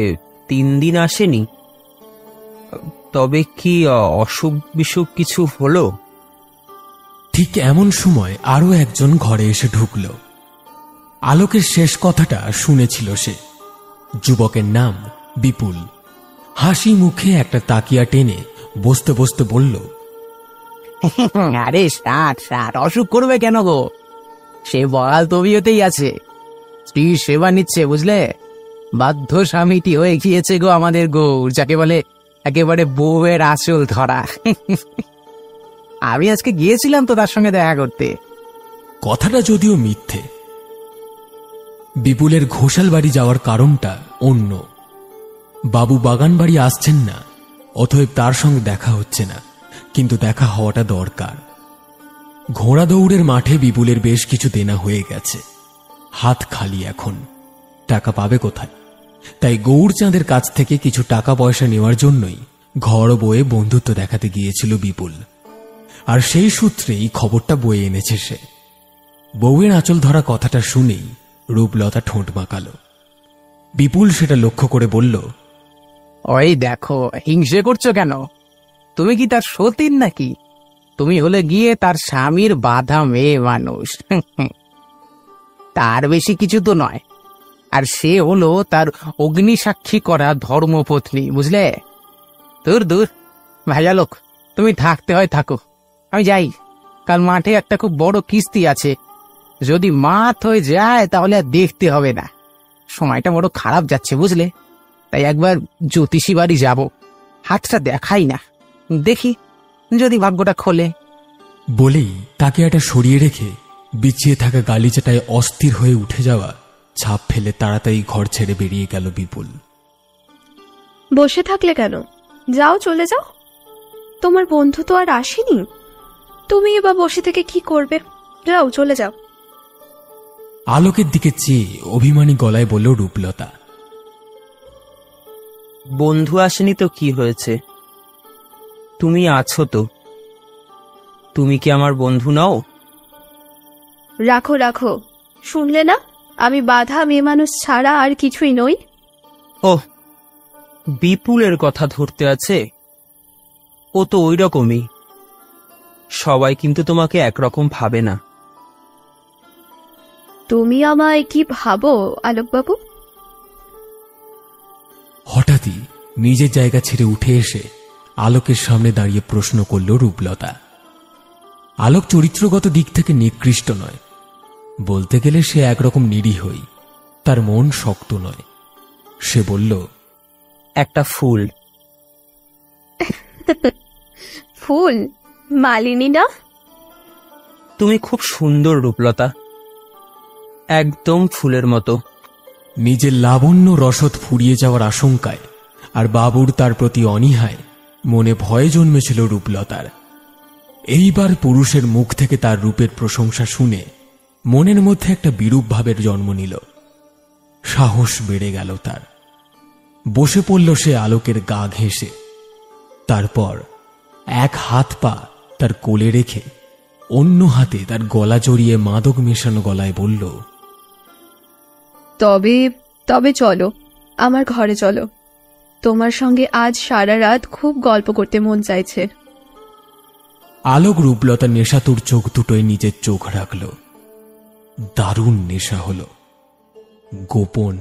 3 দিন আসেনি? তবে কি অসুখ বিসুখ কিছু হলো?
ঠিক এমন সময় আরো একজন ঘরে এসে ঢুকল। আলোকের শেষ কথাটা শুনেছিল সে। যুবকের নাম বিপুল। হাসি মুখে একটা তাকিয়া টেনে বসতে বসতে বলল,
আরে ষাট অসুখ করবে কেন গো? সে বহাল তবিয়তেই আছে, স্ত্রীর সেবা নিচ্ছে বুঝলে। বাধ্য স্বামীটি হয়ে গিয়েছে গো আমাদের গৌর, যাকে বলে একেবারে বউয়ের আঁচল ধরা। আমি আজকে গিয়েছিলাম তো তার সঙ্গে দেখা করতে।
কথাটা যদিও মিথ্যে। বিপুলের ঘোষাল বাড়ি যাওয়ার কারণটা অন্য। বাবু বাগান বাড়ি আসছেন না, অতএব তার সঙ্গে দেখা হচ্ছে না, কিন্তু দেখা হওয়াটা দরকার। ঘোড়া দৌড়ের মাঠে বিপুলের বেশ কিছু দেনা হয়ে গেছে, হাত খালি এখন। টাকা পাবে কোথায়? তাই গৌরচাঁদের কাছ থেকে কিছু টাকা পয়সা নেওয়ার জন্যই ঘর বয়ে বন্ধুত্ব দেখাতে গিয়েছিল বিপুল। আর সেই সূত্রেই খবরটা বয়ে এনেছে সে। বউয়ের আঁচল ধরা কথাটা শুনেই রূপলতা ঠোঁট বাঁকাল। বিপুল সেটা লক্ষ্য করে বলল,
ওই দেখো, হিংসে করছো কেন? তুমি কি তার সতীন নাকি? তুমি হলে গিয়ে তার স্বামীর বাঁধা মেয়ে মানুষ। তার বেশি কিছু তো নয়। আর সে হলো তার অগ্নিসাক্ষী করা ধর্মপত্নী, বুঝলে? দূর দূর ভাইয়া লোক, তুমি থাকতে হয় থাকো, আমি যাই। কাল মাঠে একটা খুব বড় কিস্তি আছে, যদি মাঠ হয়ে যায় তাহলে আর দেখতে হবে না। সময়টা বড় খারাপ যাচ্ছে বুঝলে, তাই একবার জ্যোতিষী বাড়ি যাব, হাতটা দেখাই না, দেখি যদি ভাগ্যটা খোলে।
বলেই তাকে একটা সরিয়ে রেখে বিছিয়ে থাকা গালিচাটায় অস্থির হয়ে উঠে যাওয়া ছাপ ফেলে তাড়াতাড়ি ঘর ছেড়ে বেরিয়ে গেল বিপুল।
বসে থাকলে কেন? যাও, চলে যাও। তোমার বন্ধু তো আর আসেনি, তুমি এবার বসে থেকে কি করবে? যাও, চলে যাও।
আলোকের দিকে চেয়ে অভিমানী গলায় বলল রূপলতা,
বন্ধু আসেনি তো কি হয়েছে? তুমি আছো তো। তুমি কি আমার বন্ধু নও?
রাখো রাখো, শুনলে না? আমি বাঁধা মেয়ে মানুষ ছাড়া আর কিছুই নই।
ও, বিপুলের কথা ধরতে আছে? ও তো ওই রকমই। সবাই কিন্তু তোমাকে একরকম ভাবে না।
তুমি আমায় কি ভাবো আলোকবাবু?
হঠাৎই নিজের জায়গা ছেড়ে উঠে এসে আলোকের সামনে দাঁড়িয়ে প্রশ্ন করল রূপলতা। আলোক চরিত্রগত দিক থেকে নিকৃষ্ট নয়, বলতে গেলে সে একরকম নিরীহই, তার মন শক্ত নয়। সে বলল,
একটা ফুল।
ফুল? মালিনী না?
তুমি খুব সুন্দর রূপলতা, একদম ফুলের মতো।
নিজের লাবণ্য রসদ ফুরিয়ে যাওয়ার আশঙ্কায় আর বাবুর তার প্রতি অনীহায় মনে ভয় জন্মেছিল রূপলতার। এইবার পুরুষের মুখ থেকে তার রূপের প্রশংসা শুনে মনের মধ্যে একটা বিরূপ ভাবের জন্ম নিল। সাহস বেড়ে গেল তার। বসে পড়ল সে আলোকের গা ঘেঁষে। তারপর এক হাত পা তার কোলে রেখে অন্য হাতে তার গলা জড়িয়ে মাদক মেশানো গলায় বলল,
তবে তবে চলো, আমার ঘরে চলো। তোমার সঙ্গে আজ সারা রাত খুব গল্প করতে মন চাইছে।
আলোক রূপলতার নেশাতুর চোখ দুটোয় নিজের চোখ রাখল। দারুণ নেশা হল, গোপন,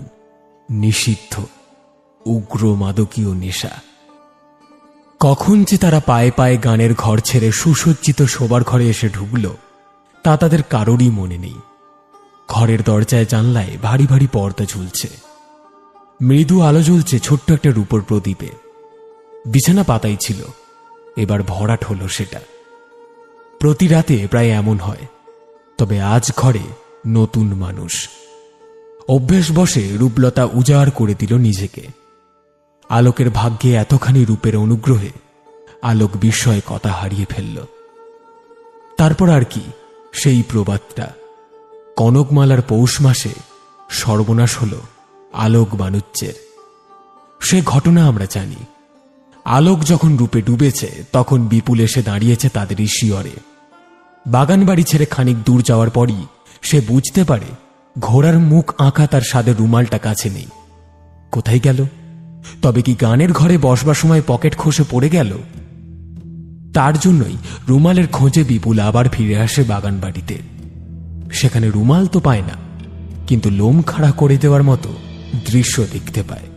নিষিদ্ধ, উগ্র মাদকীয় নেশা। কখন যে তারা পায়ে পায়ে গানের ঘর ছেড়ে সুসজ্জিত শোবার ঘরে এসে ঢুকল তা তাদের কারোরই মনে নেই। ঘরের দরজায় জানলায় ভারী ভারী পর্দা ঝুলছে, মৃদু আলো জ্বলছে ছোট্ট একটা রূপোর প্রদীপে। বিছানা পাতাই ছিল, এবার ভরাট হলো সেটা। প্রতি রাতে প্রায় এমন হয়, তবে আজ ঘরে নতুন মানুষ, অভ্যেসবশে রূপলতা উজাড় করে দিল নিজেকে। আলোকের ভাগ্যে এতখানি রূপের অনুগ্রহে আলোক বিস্ময়ে কথা হারিয়ে ফেলল। তারপর আর কি, সেই প্রবাদটা, কনকমালার পৌষ মাসে সর্বনাশ হল আলোক বাণুজ্যের। সে ঘটনা আমরা জানি। আলোক যখন রূপে ডুবেছে তখন বিপুল এসে দাঁড়িয়েছে তাদেরই শিয়রে। বাগান বাড়ি ছেড়ে খানিক দূর যাওয়ার পরই সে বুঝতে পারে ঘোড়ার মুখ আঁকা তার সাদে রুমালটা কাছে নেই। কোথায় গেল? তবে কি গানের ঘরে বসবার সময় পকেট খসে পড়ে গেল? তার জন্যই রুমালের খোঁজে বিপুল আবার ফিরে আসে বাগান বাড়িতে। সেখানে রুমাল তো পায় না, কিন্তু লোম খাড়া করে দেওয়ার মতো দৃশ্য দেখতে পায়।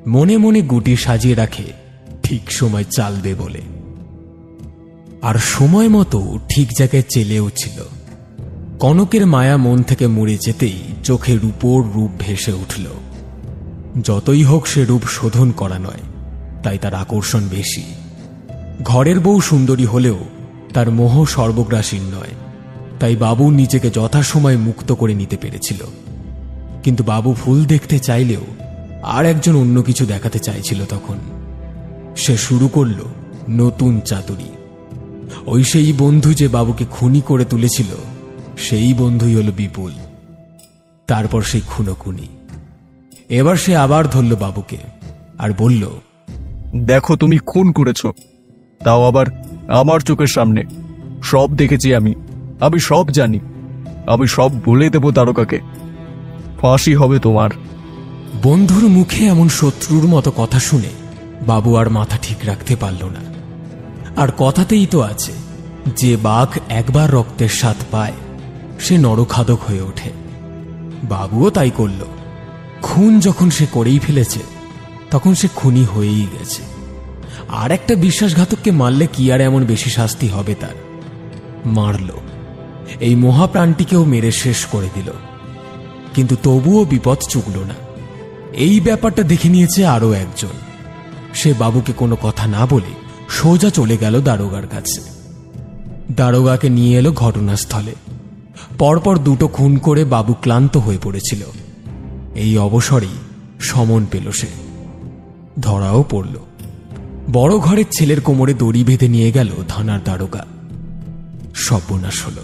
মনে মনে গুটি সাজিয়ে রাখে ঠিক সময় চালবে বলে। আর সময় মতো ঠিক জায়গায় চেলেও ছিল। কনকের মায়া মন থেকে মুড়ে যেতেই চোখে রূপোর রূপ ভেসে উঠল। যতই হোক সে রূপ শোধন করা নয়, তাই তার আকর্ষণ বেশি। ঘরের বউ সুন্দরী হলেও তার মোহ সর্বগ্রাসীন নয়, তাই বাবু নিজেকে যথাসময়ে মুক্ত করে নিতে পেরেছিল। কিন্তু বাবু ফুল দেখতে চাইলেও আর একজন অন্য কিছু দেখাতে চাইছিল। তখন সে শুরু করল নতুন চাতুরি। ওই সেই বন্ধু যে বাবুকে খুনি করে তুলেছিল, সেই বন্ধুই হল বিপুল। তারপর সেই খুনোখুনি। এবার সে আবার ধরল বাবুকে আর বলল,
দেখো তুমি খুন করেছ, তাও আবার আমার চোখের সামনে। সব দেখেছি আমি সব জানি। আমি সব বলে দেব তারকাকে। ফাঁসি হবে তোমার।
বন্ধুর মুখে এমন শত্রুর মতো কথা শুনে বাবু আর মাথা ঠিক রাখতে পারল না। আর কথাতেই তো আছে, যে বাঘ একবার রক্তের স্বাদ পায় সে নরখাদক হয়ে ওঠে। বাবুও তাই করল। খুন যখন সে করেই ফেলেছে, তখন সে খুনি হয়েই গেছে। আর একটা বিশ্বাসঘাতককে মারলে কি আর এমন বেশি শাস্তি হবে তার? মারল, এই মহাপ্রাণটিকেও মেরে শেষ করে দিল। কিন্তু তবুও বিপদ চুকল না। এই ব্যাপারটা দেখে নিয়েছে আরো একজন। সে বাবুকে কোনো কথা না বলে সোজা চলে গেল দারোগার কাছে। দারোগাকে নিয়ে এলো ঘটনাস্থলে। পরপর দুটো খুন করে বাবু ক্লান্ত হয়ে পড়েছিল। এই অবসরেই সমন পেল সে। ধরাও পড়ল। বড় ঘরের ছেলের কোমরে দড়ি বেঁধে নিয়ে গেল থানার দারোগা। সর্বনাশ হল।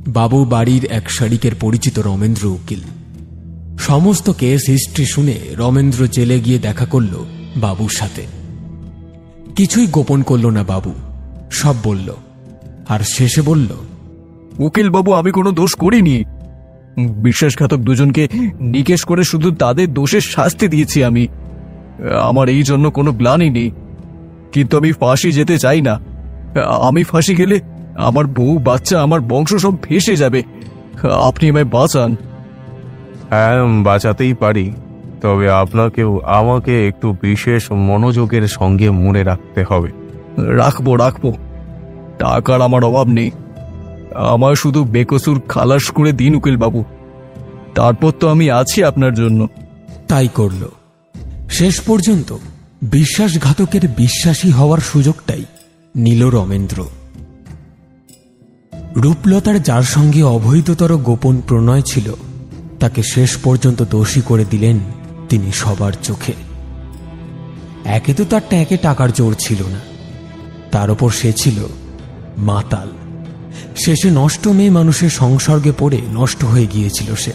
বাবু বাড়ির এক শারিকের পরিচিত রমেন্দ্র উকিল। সমস্ত কেস হিস্ট্রি শুনে রমেন্দ্র জেলে গিয়ে দেখা করল বাবুর সাথে। কিছুই গোপন করল না বাবু, সব বলল। আর শেষে বলল,
উকিল বাবু, আমি কোনো দোষ করিনি। বিশ্বাসঘাতক দুজনকে নিকেশ করে শুধু তাদের দোষের শাস্তি দিয়েছি আমি। আমার এই জন্য কোনো গ্লানি নেই। কিন্তু আমি ফাঁসি যেতে চাই না। আমি ফাঁসি গেলে আমার বউ, বাচ্চা, আমার বংশ সব ভেসে যাবে। আপনি আমায় বাঁচান।
হ্যাঁ, বাঁচাতেই পারি, তবে আপনাকেও আমাকে একটু বিশেষ মনোযোগের সঙ্গে মনে রাখতে হবে।
রাখবো। টাকার আমার অভাব নেই। আমার শুধু বেকসুর খালাস করে দিন উকিল বাবু, তারপর তো আমি আছি আপনার জন্য।
তাই করল। শেষ পর্যন্ত বিশ্বাসঘাতকের বিশ্বাসী হওয়ার সুযোগটাই নিল রমেন্দ্র। রূপলতার যার সঙ্গে অবৈধতর গোপন প্রণয় ছিল, তাকে শেষ পর্যন্ত দোষী করে দিলেন তিনি সবার চোখে। একে তো তার ট্যাঁকে টাকার জোর ছিল না, তার উপর সে ছিল মাতাল। শেষে নষ্ট মেয়ে মানুষের সংসর্গে পড়ে নষ্ট হয়ে গিয়েছিল সে।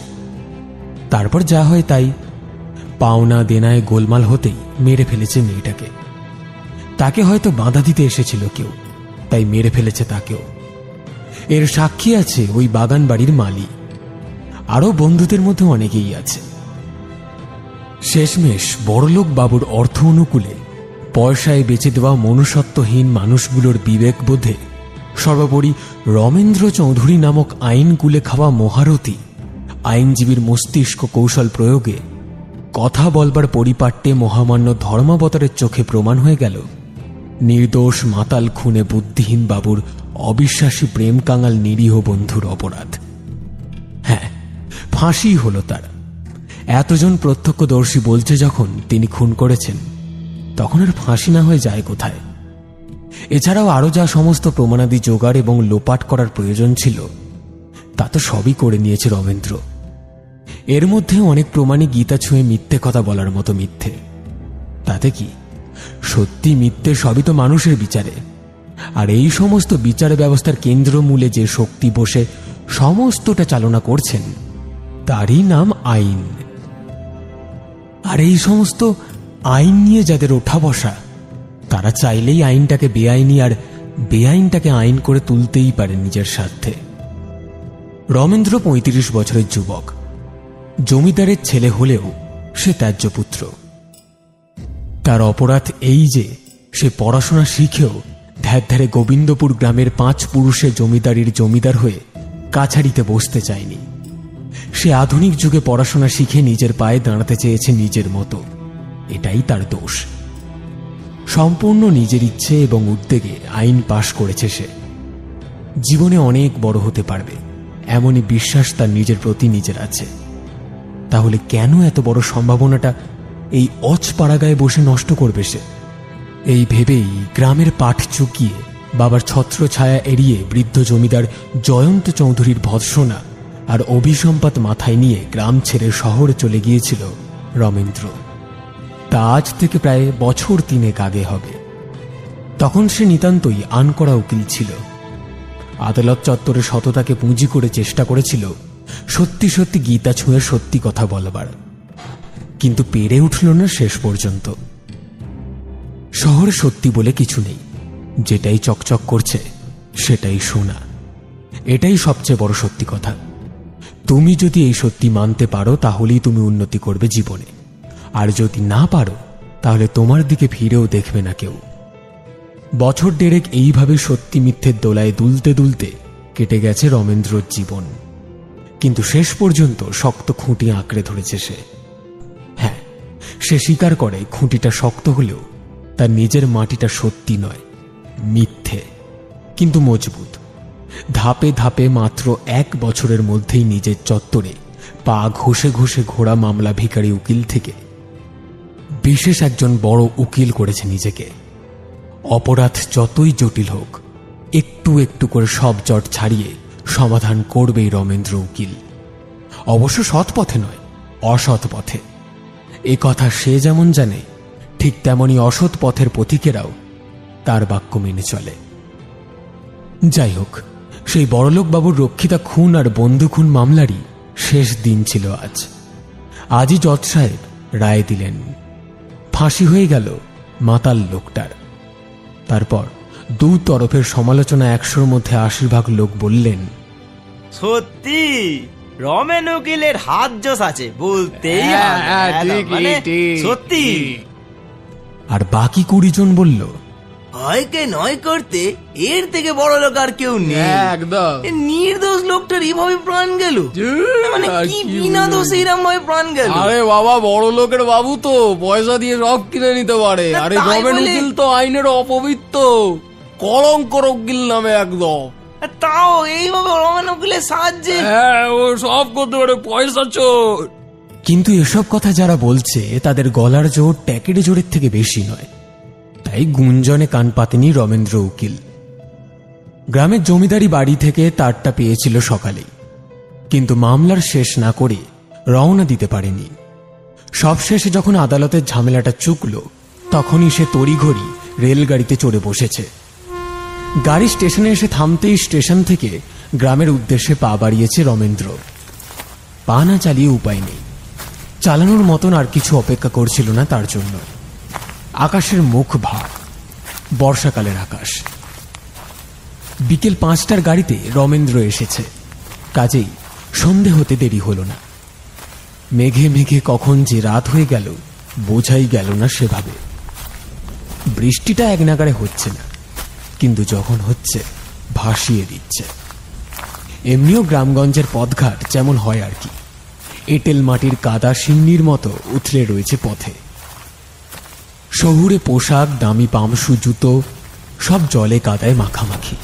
তারপর যা হয় তাই, পাওনা দেনায় গোলমাল হতেই মেরে ফেলেছে মেয়েটাকে। তাকে হয়তো বাধা দিতে এসেছিল কেউ, তাই মেরে ফেলেছে তাকেও। এর সাক্ষী আছে ওই বাগান বাড়ির মালি। আরো বন্ধুদের মধ্যে অনেকেই আছে। শেষমেশ বড়লোক বাবুর অর্থ অনুকূলে পয়সায় বেচে দেওয়া মনুষ্যত্বহীন মানুষগুলোর বিবেক বোধে, সর্বোপরি রমেন্দ্র চৌধুরী নামক আইন কুলে খাওয়া মহারথী আইনজীবীর মস্তিষ্ক কৌশল প্রয়োগে কথা বলবার পরিপাট্যে মহামান্য ধর্মাবতারের চোখে প্রমাণ হয়ে গেল নির্দোষ মাতাল খুনে বুদ্ধিহীন বাবুর অবিশ্বাসী প্রেম কাঙাল নিরীহ বন্ধুর অপরাধ। হ্যাঁ, ফাঁসি হল তার। এতজন প্রত্যক্ষদর্শী বলছে যখন তিনি খুন করেছেন, তখন আর ফাঁসি না হয়ে যায় কোথায়? এছাড়াও আরো যা সমস্ত প্রমাণাদি জোগাড় এবং লোপাট করার প্রয়োজন ছিল, তা তো সবই করে নিয়েছে রমেন্দ্র। এর মধ্যে অনেক প্রমাণই গীতা ছুঁয়ে মিথ্যে কথা বলার মতো মিথ্যে। তাতে কি, সত্যি মিথ্যে সবই তো মানুষের বিচারে। আর এই সমস্ত বিচার ব্যবস্থার কেন্দ্রমূলে যে শক্তি বসে সমস্তটা চালনা করছেন তারই নাম আইন। আর এই সমস্ত আইন নিয়ে যাদের ওঠা বসা, তারা চাইলেই আইনটাকে বেআইনি আর বেআইনটাকে আইন করে তুলতেই পারে নিজের স্বার্থে। রমেন্দ্র ৩৫ বছরের যুবক, জমিদারের ছেলে হলেও সে ত্যায্য পুত্র। তার অপরাধ এই যে সে পড়াশোনা শিখেও ধ্যারে গোবিন্দপুর গ্রামের ৫ পুরুষে জমিদারির জমিদার হয়ে কাছারিতে বসতে চায়নি। সে আধুনিক যুগে পড়াশোনা শিখে নিজের পায়ে দাঁড়াতে চেয়েছে নিজের মতো। এটাই তার দোষ। সম্পূর্ণ নিজের ইচ্ছে এবং উদ্যোগে আইন পাশ করেছে সে। জীবনে অনেক বড় হতে পারবে এমনই বিশ্বাস তার নিজের প্রতি নিজের আছে। তাহলে কেন এত বড় সম্ভাবনাটা এই অচপাড়াগায় বসে নষ্ট করবে সে? এই ভেবেই গ্রামের পাঠ চুকিয়ে বাবার ছত্র ছায়া এড়িয়ে বৃদ্ধ জমিদার জয়ন্ত চৌধুরীর ভৎসনা আর অভিসম্পাত মাথায় নিয়ে গ্রাম ছেড়ে শহরে চলে গিয়েছিল রমেন্দ্র। তা আজ থেকে প্রায় বছর ৩ আগে হবে। তখন সে নিতান্তই আনকড়া উকিল ছিল। আদালত চত্বরে সততাকে পুঁজি করে চেষ্টা করেছিল সত্যি সত্যি গীতা ছুঁয়ে সত্যি কথা বলবার, কিন্তু পেরে উঠল না শেষ পর্যন্ত। শহরে সত্যি বলে কিছু নেই, যেটাই চকচক করছে সেটাই সোনা। এটাই সবচেয়ে বড় সত্যি কথা। তুমি যদি এই সত্যি মানতে পারো তাহলেই তুমি উন্নতি করবে জীবনে, আর যদি না পারো তাহলে তোমার দিকে ফিরেও দেখবে না কেউ। বছর ১.৫ এইভাবে সত্যি মিথ্যের দোলায় দুলতে দুলতে কেটে গেছে রমেন্দ্রর জীবন। কিন্তু শেষ পর্যন্ত শক্ত খুঁটি আঁকড়ে ধরেছে সে। হ্যাঁ, সে স্বীকার করে খুঁটিটা শক্ত হলেও তার নিজের মাটিটা সত্যি নয়, মিথ্যে, কিন্তু মজবুত। ধাপে ধাপে মাত্র ১ বছরের মধ্যেই নিজের চত্বরে পা ঘষে ঘষে ঘোড়া মামলা ভিখারি উকিল থেকে বিশেষ একজন বড় উকিল করেছে নিজেকে। অপরাধ যতই জটিল হোক, একটু একটু করে সব জট ছাড়িয়ে সমাধান করবেই রমেন্দ্র উকিল। অবশ্য সৎ পথে নয়, অসৎ পথে। এ কথা সে যেমন জানে, ঠিক তেমনি অসৎ পথের পথিকেরাও তার বাক্য মেনে চলে। যাই হোক, সেই বড়লোক বাবুর রক্ষিতা খুন আর বন্ধু খুন মামলারই শেষ দিন ছিল আজ। আজই জজ সাহেব রায় দিলেন। ফাঁসি হয়ে গেল মাতাল লোকটার। তারপর দু তরফের সমালোচনা ১০০-র মধ্যে ৮০ লোক বললেন,
সত্যি রমেন উকিলের হাত জোস আছে বলতেই সত্যি।
আর বাকি ২০ জন বলল,
ভয়কে নয় করতে এর থেকে বড় লোক আর কেউ নেই।
একদম
নির্দোষ লোকটার এভাবে প্রাণ গেল, মানে কি বিনা দোষে এরম ভাবে প্রাণ গেল?
আরে বাবা, বড় লোকের বাবু তো পয়সা দিয়ে সব কিনে নিতে পারে। আরে রমেন উকিল তো আইনের অপবিত্র, কলঙ্কর উকিল নামে একদম।
তাও এইভাবে রমেন উকিলের সাহায্যে
ও সব করতে পারে, পয়সা চোর।
কিন্তু এসব কথা যারা বলছে তাদের গলার জোর ট্যাকের জোরের থেকে বেশি নয়। তাই গুঞ্জনে কান পাতেনি রমেন্দ্র উকিল। গ্রামের জমিদারি বাড়ি থেকে তারটা পেয়েছিল সকালেই, কিন্তু মামলার শেষ না করে রওনা দিতে পারেনি। সবশেষে যখন আদালতের ঝামেলাটা চুকল, তখনই সে তড়িঘড়ি রেলগাড়িতে চড়ে বসেছে। গাড়ি স্টেশনে এসে থামতেই স্টেশন থেকে গ্রামের উদ্দেশ্যে পা বাড়িয়েছে রমেন্দ্র। পা না চালিয়ে উপায় নেই, চালানোর মতন আর কিছু অপেক্ষা করছিল না তার জন্য। আকাশের মুখ ভার, বর্ষাকালের আকাশ। বিকেল ৫টার গাড়িতে রমেন্দ্র এসেছে, কাজেই সন্ধে হতে দেরি হল না। মেঘে মেঘে কখন যে রাত হয়ে গেল বোঝাই গেল না সেভাবে। বৃষ্টিটা এক নাগাড়ে হচ্ছে না, কিন্তু যখন হচ্ছে ভাসিয়ে দিচ্ছে। এমনিও গ্রামগঞ্জের পথঘাট যেমন হয় আর কি, এঁটেল মাটির কাদা সিন্নির মতো উথলে রয়েছে পথে। শহুরে পোশাক, দামি পামসু জুতো সব জলে কাদায় মাখামাখি।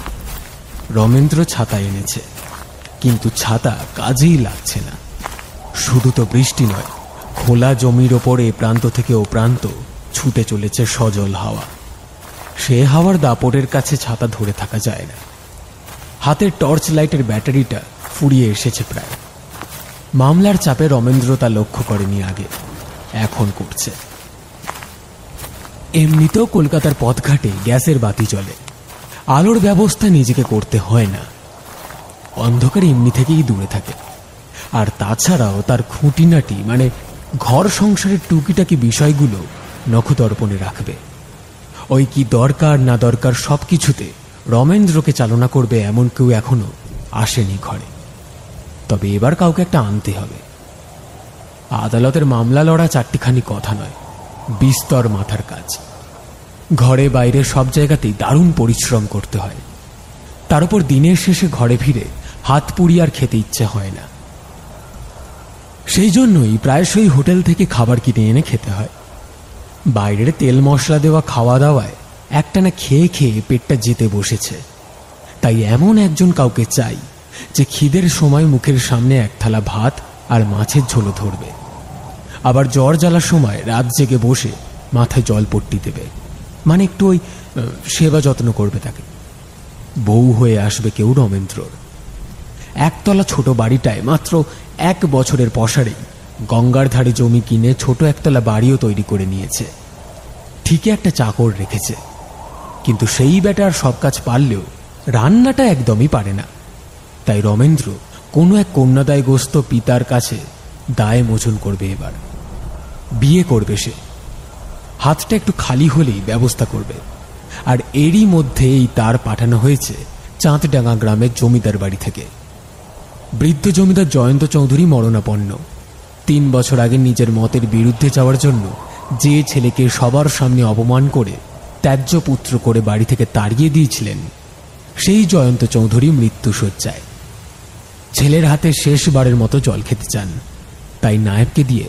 রমেন্দ্র ছাতা এনেছে, কিন্তু ছাতা কাজেই লাগছে না। শুধু তো বৃষ্টি নয়, খোলা জমির ওপর এ প্রান্ত থেকে ও প্রান্ত ছুটে চলেছে সজল হাওয়া। সে হাওয়ার দাপটের কাছে ছাতা ধরে থাকা যায় না। হাতের টর্চ লাইটের ব্যাটারিটা ফুরিয়ে এসেছে প্রায়। মামলার চাপে রমেন্দ্র তা লক্ষ্য করেনি আগে, এখন করছে। এমনিতেও কলকাতার পথঘাটে গ্যাসের বাতি জ্বলে, আলোর ব্যবস্থা নিজেকে করতে হয় না। অন্ধকার এমনি থেকেই দূরে থাকে। আর তাছাড়াও তার খুঁটিনাটি মানে ঘর সংসারের টুকিটাকি বিষয়গুলো নখদর্পণে রাখবে। ওই কি দরকার না দরকার সবকিছুতে রমেন্দ্রকে চালনা করবে এমন কেউ এখনো আসেনি ঘরে। তবে এবার কাউকে একটা আনতে হবে। আদালতের মামলা লড়া চারটিখানি কথা নয়, বিস্তর মাথার কাজ। ঘরে বাইরে সব জায়গাতেই দারুণ পরিশ্রম করতে হয়। তার উপর দিনের শেষে ঘরে ফিরে হাত পুড়ি আর খেতে ইচ্ছে হয় না। সেই জন্যই প্রায়শই হোটেল থেকে খাবার কিনে এনে খেতে হয়। বাইরের তেল মশলা দেওয়া খাওয়া দাওয়ায় একটানা খেয়ে খেয়ে পেটটা যেতে বসেছে। তাই এমন একজন কাউকে চাই যে খিদের সময় মুখের সামনে এক থালা ভাত আর মাছের ঝোলও ধরবে, আবার জ্বর জ্বালার সময় রাত জেগে বসে মাথায় জলপট্টি দেবে, মানে একটু ওই সেবা যত্ন করবে তাকে। বউ হয়ে আসবে কেউ রমেন্দ্রর। একতলা ছোট বাড়িটায় মাত্র 1 বছরের পসারেই গঙ্গার ধারে জমি কিনে ছোট একতলা বাড়িও তৈরি করে নিয়েছে। ঠিকই একটা চাকর রেখেছে, কিন্তু সেই বেটার সব কাজ পারলেও রান্নাটা একদমই পারে না। তাই রমেন্দ্র কোনো এক কন্যাদায়গ্রস্ত পিতার কাছে দায় মোচন করবে। এবার বিয়ে করবে সে, হাতটা একটু খালি হলেই ব্যবস্থা করবে। আর এরই মধ্যেই তার পাঠানো হয়েছে চাঁদডাঙ্গা গ্রামের জমিদার বাড়ি থেকে। বৃদ্ধ জমিদার জয়ন্ত চৌধুরী মরণাপন্ন। 3 বছর আগে নিজের মতের বিরুদ্ধে যাওয়ার জন্য যে ছেলেকে সবার সামনে অপমান করে ত্যায্য পুত্র করে বাড়ি থেকে তাড়িয়ে দিয়েছিলেন, সেই জয়ন্ত চৌধুরী মৃত্যুশয্যায়। ছেলের হাতে শেষবারের মতো জল খেতে চান, তাই নায়েবকে দিয়ে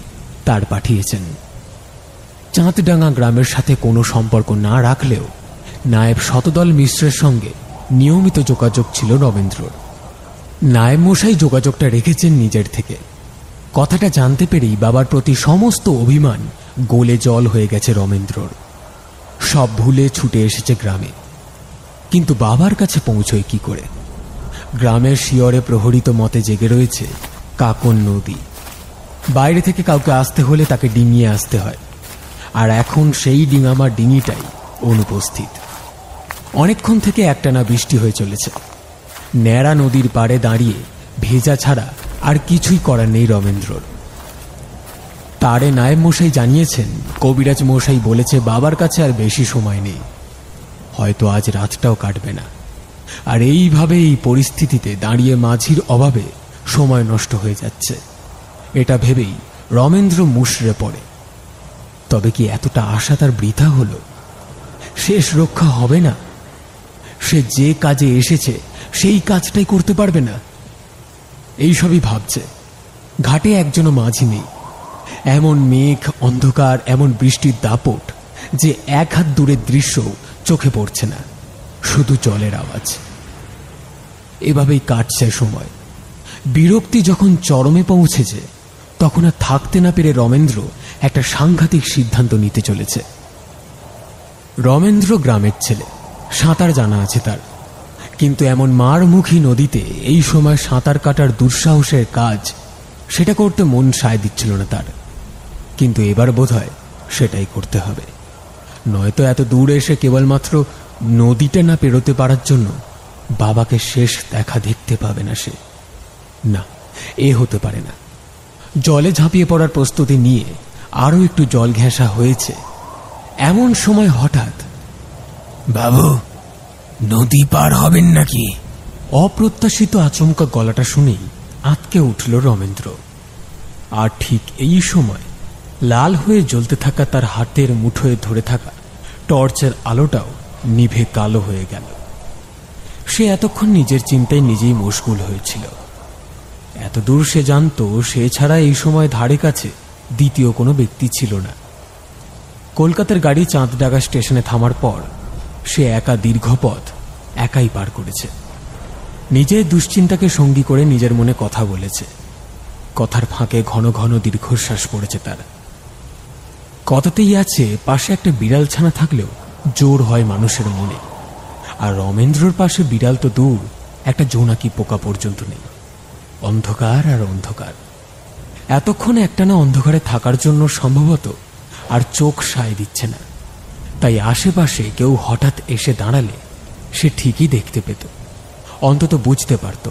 তার পাঠিয়েছেন। চাঁদডাঙ্গা গ্রামের সাথে কোনো সম্পর্ক না রাখলেও নায়েব শতদল মিশ্রের সঙ্গে নিয়মিত যোগাযোগ ছিল রমেন্দ্রর। নায়েব মশাই যোগাযোগটা রেখেছেন নিজের থেকে। কথাটা জানতে পেরেই বাবার প্রতি সমস্ত অভিমান গোলে জল হয়ে গেছে রমেন্দ্রর। সব ভুলে ছুটে এসেছে গ্রামে। কিন্তু বাবার কাছে পৌঁছয় কি করে? গ্রামের শিয়রে প্রহরিত মতে জেগে রয়েছে কাকন নদী। বাইরে থেকে কাউকে আসতে হলে তাকে ডিঙিয়ে আসতে হয়, আর এখন সেই ডিঙামার ডিঙিটাই অনুপস্থিত। অনেকক্ষণ থেকে একটানা বৃষ্টি হয়ে চলেছে। ন্যাড়া নদীর পাড়ে দাঁড়িয়ে ভেজা ছাড়া আর কিছুই করার নেই রমেন্দ্রর। তারে নায়েব মশাই জানিয়েছেন, কবিরাজ মশাই বলেছে বাবার কাছে আর বেশি সময় নেই, হয়তো আজ রাতটাও কাটবে না। আর এইভাবে এই পরিস্থিতিতে দাঁড়িয়ে মাঝির অভাবে সময় নষ্ট হয়ে যাচ্ছে, এটা ভেবেই রমেন্দ্র মুষড়ে পড়ে। তবে কি এতটা আশা তার বৃথা হলো? শেষ রক্ষা হবে না? সে যে কাজে এসেছে সেই কাজটাই করতে পারবে না? এইসবই ভাবছে। ঘাটে একজনও মাঝি নেই। এমন মেঘ, অন্ধকার, এমন বৃষ্টির দাপট যে 1 হাত দূরের দৃশ্য চোখে পড়ছে না, শুধু জলের আওয়াজ। এভাবেই কাটছে সময়। বিরক্তি যখন চরমে পৌঁছেছে, তখন আর থাকতে না পেরে রমেন্দ্র একটা সাংঘাতিক সিদ্ধান্ত নিতে চলেছে। রমেন্দ্র গ্রামের ছেলে, সাঁতার জানা আছে তার, কিন্তু এমন মারমুখী নদীতে এই সময় সাঁতার কাটার দুঃসাহসের কাজ, সেটা করতে মন সায় দিচ্ছিল না তার। কিন্তু এবার বোধহয় সেটাই করতে হবে, নয়তো এত দূরে এসে কেবলমাত্র নদীটা না পেরোতে পারার জন্য বাবাকে শেষ দেখা দেখতে পাবে না সে। না, এ হতে পারে না। জলে ঝাঁপিয়ে পড়ার প্রস্তুতি নিয়ে আরো একটু জল ঘেঁষা হয়েছে, এমন সময় হঠাৎ, বাবু, নদী পার হবেন নাকি? অপ্রত্যাশিত আচমকা গলাটা শুনেই আঁতকে উঠল রমেন্দ্র। আর ঠিক এই সময় লাল হয়ে জ্বলতে থাকা তার হাতের মুঠোয় ধরে থাকা টর্চের আলোটাও নিভে কালো হয়ে গেল। সে এতক্ষণ নিজের চিন্তায় নিজেই মশগুল হয়েছিল। এতদূর সে জানত, সে ছাড়া এই সময় ধারে কাছে দ্বিতীয় কোনো ব্যক্তি ছিল না। কলকাতার গাড়ি চাঁদডাঙ্গা স্টেশনে থামার পর সে একা দীর্ঘ পথ একাই পার করেছে। নিজের দুশ্চিন্তাকে সঙ্গী করে নিজের মনে কথা বলেছে। কথার ফাঁকে ঘন ঘন দীর্ঘশ্বাস পড়েছে তার। কথাতেই আছে, পাশে একটা বিড়াল ছানা থাকলেও জোর হয় মানুষের মনে। আর রমেন্দ্রর পাশে বিড়াল তো দূর, একটা জোনাকি পোকা পর্যন্ত নেই। অন্ধকার আর অন্ধকার। এতক্ষণ একটানা অন্ধকারে থাকার জন্য সম্ভবত আর চোখ সায় দিচ্ছে না, তাই আশেপাশে কেউ হঠাৎ এসে দাঁড়ালে সে ঠিকই দেখতে পেত, অন্তত বুঝতে পারত।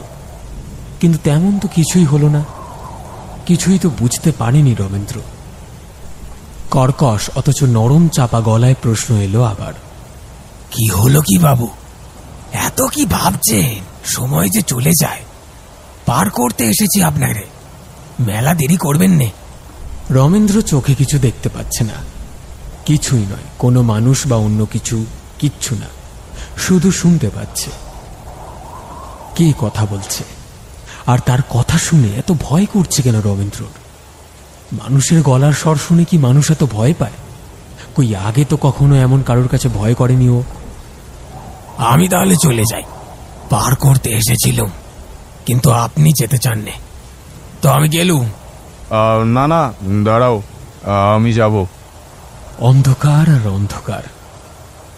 কিন্তু তেমন তো কিছুই হলো না, কিছুই তো বুঝতে পারেনি রমেন্দ্র। কর্কশ অথচ নরম চাপা গলায় প্রশ্ন এলো আবার,
কি হলো কি বাবু? এত কি ভাবছেন? সময় যে চলে যায়, পার করতে এসেছি আপনারে, মেলা দেরি করবেন নে।
রমেন্দ্র চোখে কিছু দেখতে পাচ্ছে না, কিছুই নয়, কোনো মানুষ বা অন্য কিছু, কিচ্ছু না, শুধু শুনতে পাচ্ছে কে কথা বলছে। আর তার কথা শুনে এত ভয় করছে কেন রমেন্দ্রর? মানুষের গলার স্বর শুনে কি মানুষ এত ভয় পায়? কই আগে তো কখনো এমন কারোর কাছে ভয় করেনি ও।
আমি তাহলে চলে যাই, পার করতে এসেছিলাম, কিন্তু আপনি যেতে চাননি তো আমি গেলুম।
না না, দাঁড়াও, আমি যাব।
অন্ধকার আর অন্ধকার,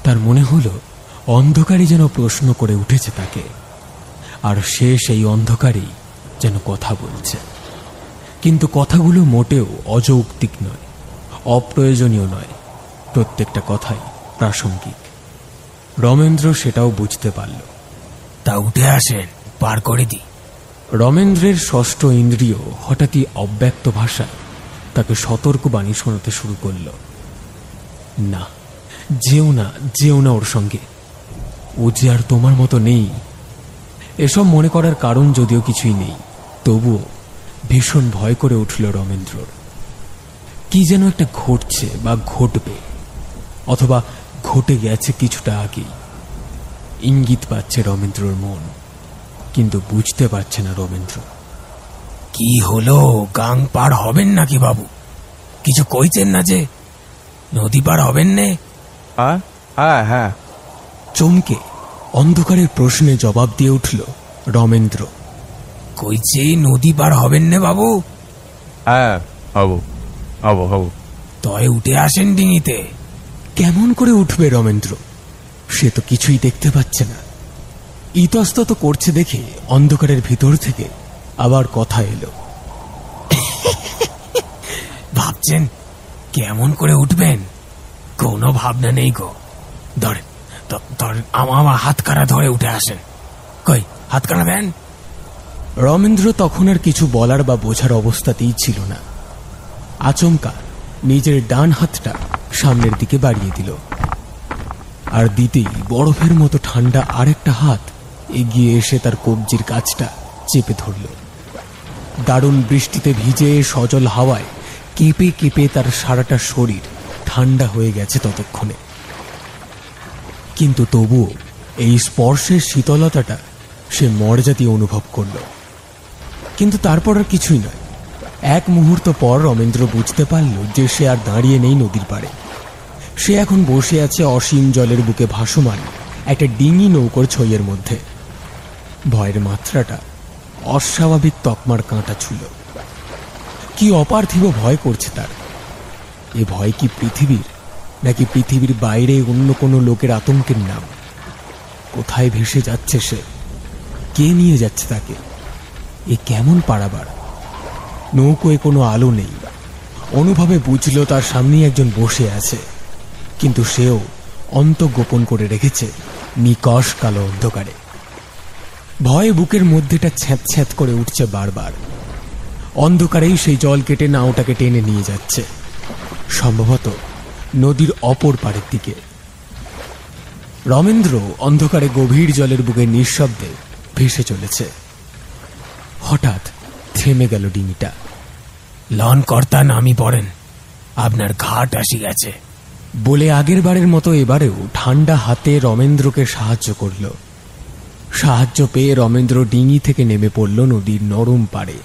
তার মনে হলো অন্ধকারই যেন প্রশ্ন করে উঠেছে তাকে, আর সে সেই অন্ধকারেই যেন কথা বলছে। কিন্তু কথাগুলো মোটেও অযৌক্তিক নয়, অপ্রয়োজনীয় নয়, প্রত্যেকটা কথাই প্রাসঙ্গিক। রমেন্দ্র সেটাও বুঝতে পারল।
তা উঠে আসেন, পার করে দি।
রমেন্দ্রের ষষ্ঠ ইন্দ্রিয় হঠাৎই অব্যক্ত ভাষায় তাকে সতর্কবাণী শোনাতে শুরু করল। না, যেও না, যেও না ওর সঙ্গে, ও যে আর তোমার মতো নেই। এসব মনে করার কারণ যদিও কিছুই নেই, তবুও ভীষণ ভয় করে উঠল রমেন্দ্রর। কি যেন একটা ঘটছে বা ঘটবে, অথবা ঘটে গেছে কিছুটা আগেই, ইঙ্গিত পাচ্ছে রমেন্দ্রর মন, কিন্তু বুঝতে পারছে না রমেন্দ্র।
কি হলো, গাং পার হবেন নাকি বাবু? কিছু কইছেন না যে নদী পার হবেন নে?
হ্যাঁ হ্যাঁ।
চমকে অন্ধকারের প্রশ্নে জবাব দিয়ে উঠল রমেন্দ্র।
কইছে নদী পার হবেন নে বাবু?
হ্যাঁ, হব হব হব।
তয় উঠে আসেন ডিঙিতে।
কেমন করে উঠবে রমেন্দ্র? সে তো কিছুই দেখতে পাচ্ছে না। ইতস্তত করছে দেখে অন্ধকারের ভিতর থেকে আবার কথা এলো।
ভাবছেন কেমন করে উঠবেন? কোনো ভাবনা নেই গো। ধরেন, আমার হাতকারা ধরে উঠে আসেন। কই হাতকারা দেন।
রমেন্দ্র তখন আর কিছু বলার বা বোঝার অবস্থাতেই ছিল না। আচমকা নিজের ডান হাতটা সামনের দিকে বাড়িয়ে দিল, আর দিতেই বরফের মতো ঠান্ডা আরেকটা হাত এগিয়ে এসে তার কবজির কাছটা চেপে ধরল। দারুণ বৃষ্টিতে ভিজে সজল হাওয়ায় কেঁপে কেঁপে তার সারাটা শরীর ঠান্ডা হয়ে গেছে ততক্ষণে। কিন্তু তবুও এই স্পর্শের শীতলতাটা সে মর্যাদা অনুভব করল। কিন্তু তারপর আর কিছুই নয়। এক মুহূর্ত পর রমেন্দ্র বুঝতে পারল যে সে আর দাঁড়িয়ে নেই নদীর পাড়ে। সে এখন বসে আছে অসীম জলের বুকে ভাসমান একটা ডিঙি নৌকোর ছইয়ের মধ্যে। ভয়ের মাত্রাটা অস্বাভাবিক তকমার কাঁটা ছুঁল। কি অপার্থিব ভয় করছে তার। এ ভয় কি পৃথিবীর, নাকি পৃথিবীর বাইরে অন্য কোনো লোকের আতঙ্কের নাম? কোথায় ভেসে যাচ্ছে সে? কে নিয়ে যাচ্ছে তাকে? এ কেমন পারাবার? নৌকোয় কোনো আলো নেই। অনুভবে বুঝল তার সামনেই একজন বসে আছে, কিন্তু সেও অন্ত গোপন করে রেখেছে নিকষ কালো অন্ধকারে। ভয়ে বুকের মধ্যেটা ছ্যাঁত ছ্যাঁত করে উঠছে বারবার। অন্ধকারেই সেই জল কেটে নাওটাকে টেনে নিয়ে যাচ্ছে, সম্ভবত নদীর অপর পাড়ের দিকে। রমেন্দ্র অন্ধকারে গভীর জলের বুকে নিঃশব্দে ভেসে চলেছে। হঠাৎ থেমে গেল ডিঙিটা।
লন কর্তা নামি পড়েন, আপনার ঘাট আসি গেছে
বলে আগের বারের মতো এবারেও ঠান্ডা হাতে রমেন্দ্রকে সাহায্য করল। সাহায্য পেয়ে রমেন্দ্র ডিঙি থেকে নেমে পড়ল নদীর নরম পাড়ে।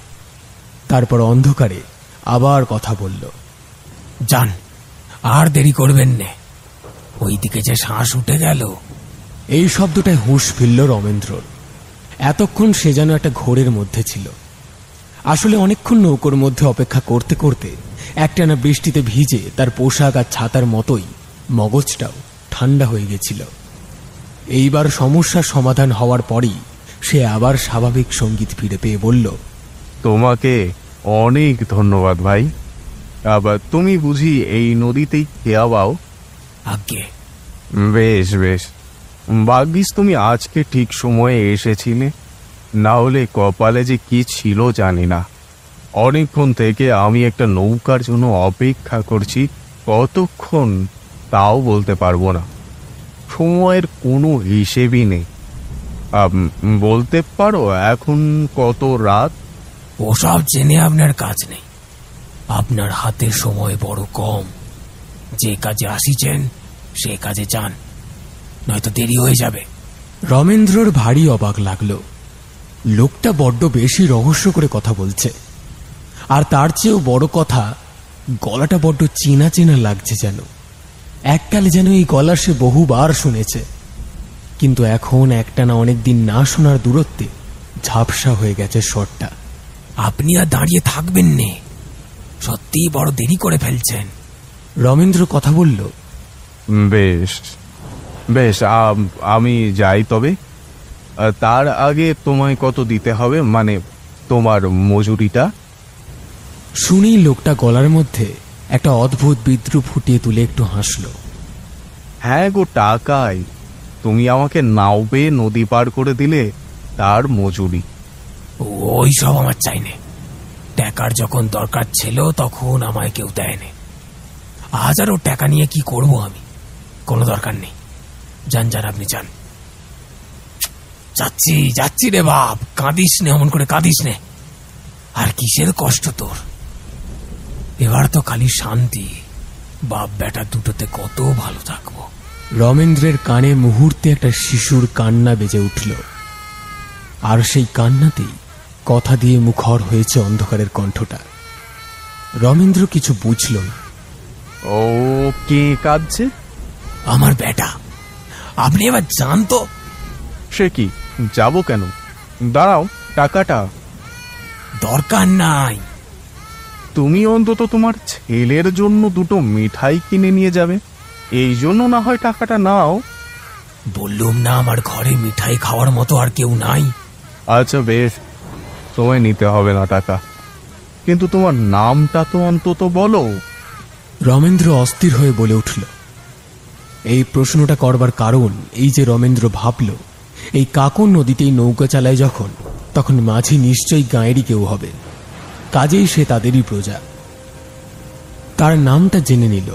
তারপর অন্ধকারে আবার কথা বলল।
যান, আর দেরি করবেন নে, ওইদিকে যে শ্বাস উঠে গেল।
এই শব্দটায় হুঁশ ফিরল রমেন্দ্রর। এতক্ষণ সে যেন একটা ঘোরের মধ্যে ছিল। আসলে অনেকক্ষণ নৌকোর মধ্যে অপেক্ষা করতে করতে একটানা বৃষ্টিতে ভিজে তার পোশাক আর ছাতার মতোই মগজটাও ঠান্ডা হয়ে গেছিল। এইবার সমস্যার সমাধান হওয়ার পরই সে আবার স্বাভাবিক সঙ্গীত ফিরে পেয়ে বলল,
তোমাকে অনেক ধন্যবাদ ভাই। আবার তুমি বুঝি এই নদীতেই খেয়া পাও?
আজ্ঞে।
বেশ বেশ, ভাগ্যিস তুমি আজকে ঠিক সময়ে এসেছিলে, না হলে কপালে যে কি ছিল জানি না। অনেকক্ষণ থেকে আমি একটা নৌকার জন্য অপেক্ষা করছি, কতক্ষণ তাও বলতে পারবো না, সময়ের কোনো হিসেবই নেই। বলতে পারো এখন কত রাত?
ওসব জেনে আপনার কাজ নেই, আপনার হাতে সময় বড় কম। যে কাজে আসিছেন সে কাজে যান, নয়তো দেরি হয়ে যাবে। রমেন্দ্রর ভারী অবাক লাগলো, লোকটা বড্ড বেশি রহস্য করে কথা বলছে। আর তার চেয়েও বড় কথা, গলাটা বড্ড চেনা চেনা লাগছে, যেন এককালে যেন এই গলা সে বহুবার শুনেছে, কিন্তু এখন একটানা অনেকদিন না শোনার দূরত্বে ঝাপসা হয়ে গেছে স্বরটা। আপনি আর দাঁড়িয়ে থাকবেন নে, সত্যিই বড় দেরি করে ফেলছেন। রমেন্দ্র কথা বলল,
বেশ বেশ, আমি যাই তবে। তার আগে তোমায় কত দিতে হবে, মানে তোমার মজুরিটা?
শুনেই লোকটা গলার মধ্যে একটা অদ্ভুত বিদ্রুপ ফুটিয়ে তুলে একটু হাসল।
হ্যাঁ গো, টাকাই। তুমি আমাকে নাও পেয়ে নদী পার করে দিলে, তার মজুরি।
ওই সব আমার চাইনে, টাকার যখন দরকার ছিল তখন আমায় কেউ দেয়নি। আজ আরও টাকা নিয়ে কি করব আমি? কোনো দরকার নেই, যান যান, আপনি যান। যাচ্ছি যাচ্ছি রে বাপ, কাঁদিস নে, অমন করে কাঁদিস নে। আর কিসের কষ্ট তোর? এবার তো খালি শান্তি, বাপ বেটা দুটোতে কত ভালো থাকবো। রমেন্দ্রের কানে মুহূর্তে একটা শিশুর কান্না বেজে উঠল, আর সেই কান্নাতেই কথা দিয়ে মুখর হয়েছে অন্ধকারের কণ্ঠটা। রমেন্দ্র কিছু বুঝল না।
ও কে কাঁদছে?
আমার বেটা। আপনি এবার যান তো।
সে কি, যাবো কেন? দাঁড়াও, টাকাটা।
দরকার নাই।
তুমি অন্তত তোমার ছেলের জন্য দুটো মিঠাই কিনে নিয়ে যাবে, এই জন্য না হয় টাকাটা নাও।
বললুম না আমার ঘরে মিঠাই খাওয়ার মতো আর কেউ নাই।
আচ্ছা বেশ, তোমায় নিতে হবে না টাকা, কিন্তু তোমার নামটা তো অন্তত বলো।
রমেন্দ্র অস্থির হয়ে বলে উঠল। এই প্রশ্নটা করবার কারণ এই যে রমেন্দ্র ভাবল, এই কাকন নদীতেই নৌকা চালায় যখন, তখন মাঝি নিশ্চয়ই গাঁয়েরই কেউ হবে, কাজেই সে তাদেরই প্রজা। তার নামটা জেনে নিল,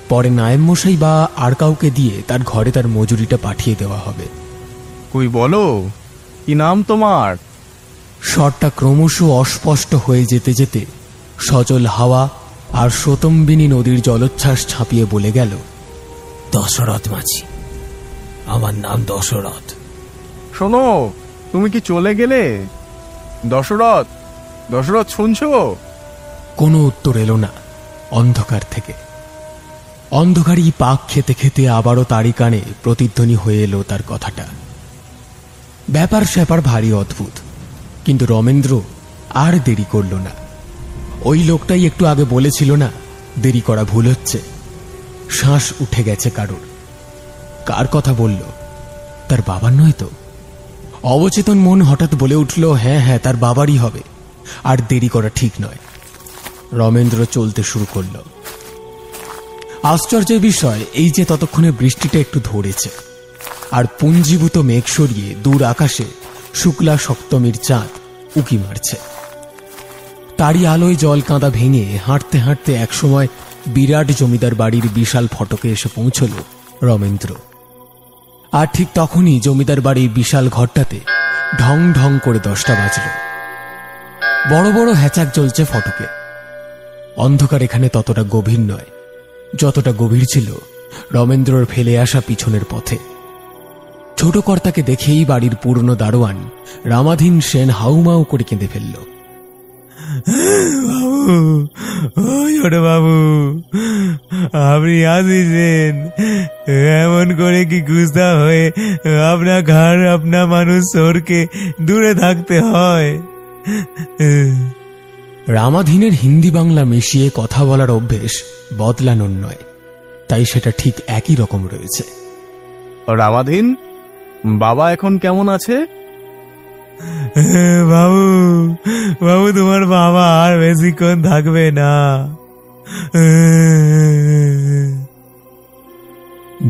পরে নায়েব মশাই বা আর কাউকে দিয়ে তার ঘরে তার মজুরিটা পাঠিয়ে দেওয়া হবে।
কই বলো, কি নাম তোমার?
স্বরটা ক্রমশ অস্পষ্ট হয়ে যেতে যেতে সজল হাওয়া আর স্রোতম্বিনী নদীর জলোচ্ছ্বাস ছাপিয়ে বলে গেল, দশরথ মাঝি। আমার নাম দশরথ।
শোনো, তুমি কি চলে গেলে? দশরথ, দশরথ শুনছো?
কোনো উত্তর এলো না অন্ধকার থেকে। অন্ধকারই পাক খেতে খেতে আবারও তারই কানে প্রতিধ্বনি হয়ে এলো তার কথাটা। ব্যাপার স্যাপার ভারী অদ্ভুত, কিন্তু রমেন্দ্র আর দেরি করল না। ওই লোকটাই একটু আগে বলেছিল না, দেরি করা ভুল হচ্ছে। শ্বাস উঠে গেছে কারোর। কার কথা বলল? তার বাবার নয় তো? অবচেতন মন হঠাৎ বলে উঠল, হ্যাঁ হ্যাঁ, তার বাবারই হবে, আর দেরি করা ঠিক নয়। রমেন্দ্র চলতে শুরু করল। আশ্চর্যের বিষয় এই যে ততক্ষণে বৃষ্টিটা একটু ধরেছে, আর পুঞ্জীভূত মেঘ সরিয়ে দূর আকাশে শুক্লা সপ্তমীর চাঁদ উকি মারছে। তারই আলোয় জল কাঁদা ভেঙে হাঁটতে হাঁটতে একসময় বিরাট জমিদার বাড়ির বিশাল ফটকে এসে পৌঁছল রমেন্দ্র। আর ঠিক তখনই জমিদার বাড়ির বিশাল ঘরটাতে ঢং ঢং করে 10টা বাজল। বড় বড় হ্যাচাক জ্বলছে ফটকে। অন্ধকার এখানে ততটা গভীর নয় যতটা গভীর ছিল রমেন্দ্রর ফেলে আসা পিছনের পথে। ছোট কর্তাকে দেখেই বাড়ির পুরনো দারোয়ান রামাধীন সেন হাউমাউ করে কেঁদে ফেলল।
বাবু, আপনি আসিছেন, এমন করে কি গুস্তা হয়ে আপনার ঘর আপনার মানুষ চোরকে দূরে থাকতে হয়?
রামাধীনের হিন্দি বাংলা মিশিয়ে কথা বলার অভ্যেস বদলানোর নয়, তাই সেটা ঠিক একই রকম রয়েছে।
রামাধীন, বাবা এখন কেমন আছে?
বাবু বাবু তোমার বাবা আর বেশিক্ষণ থাকবে না।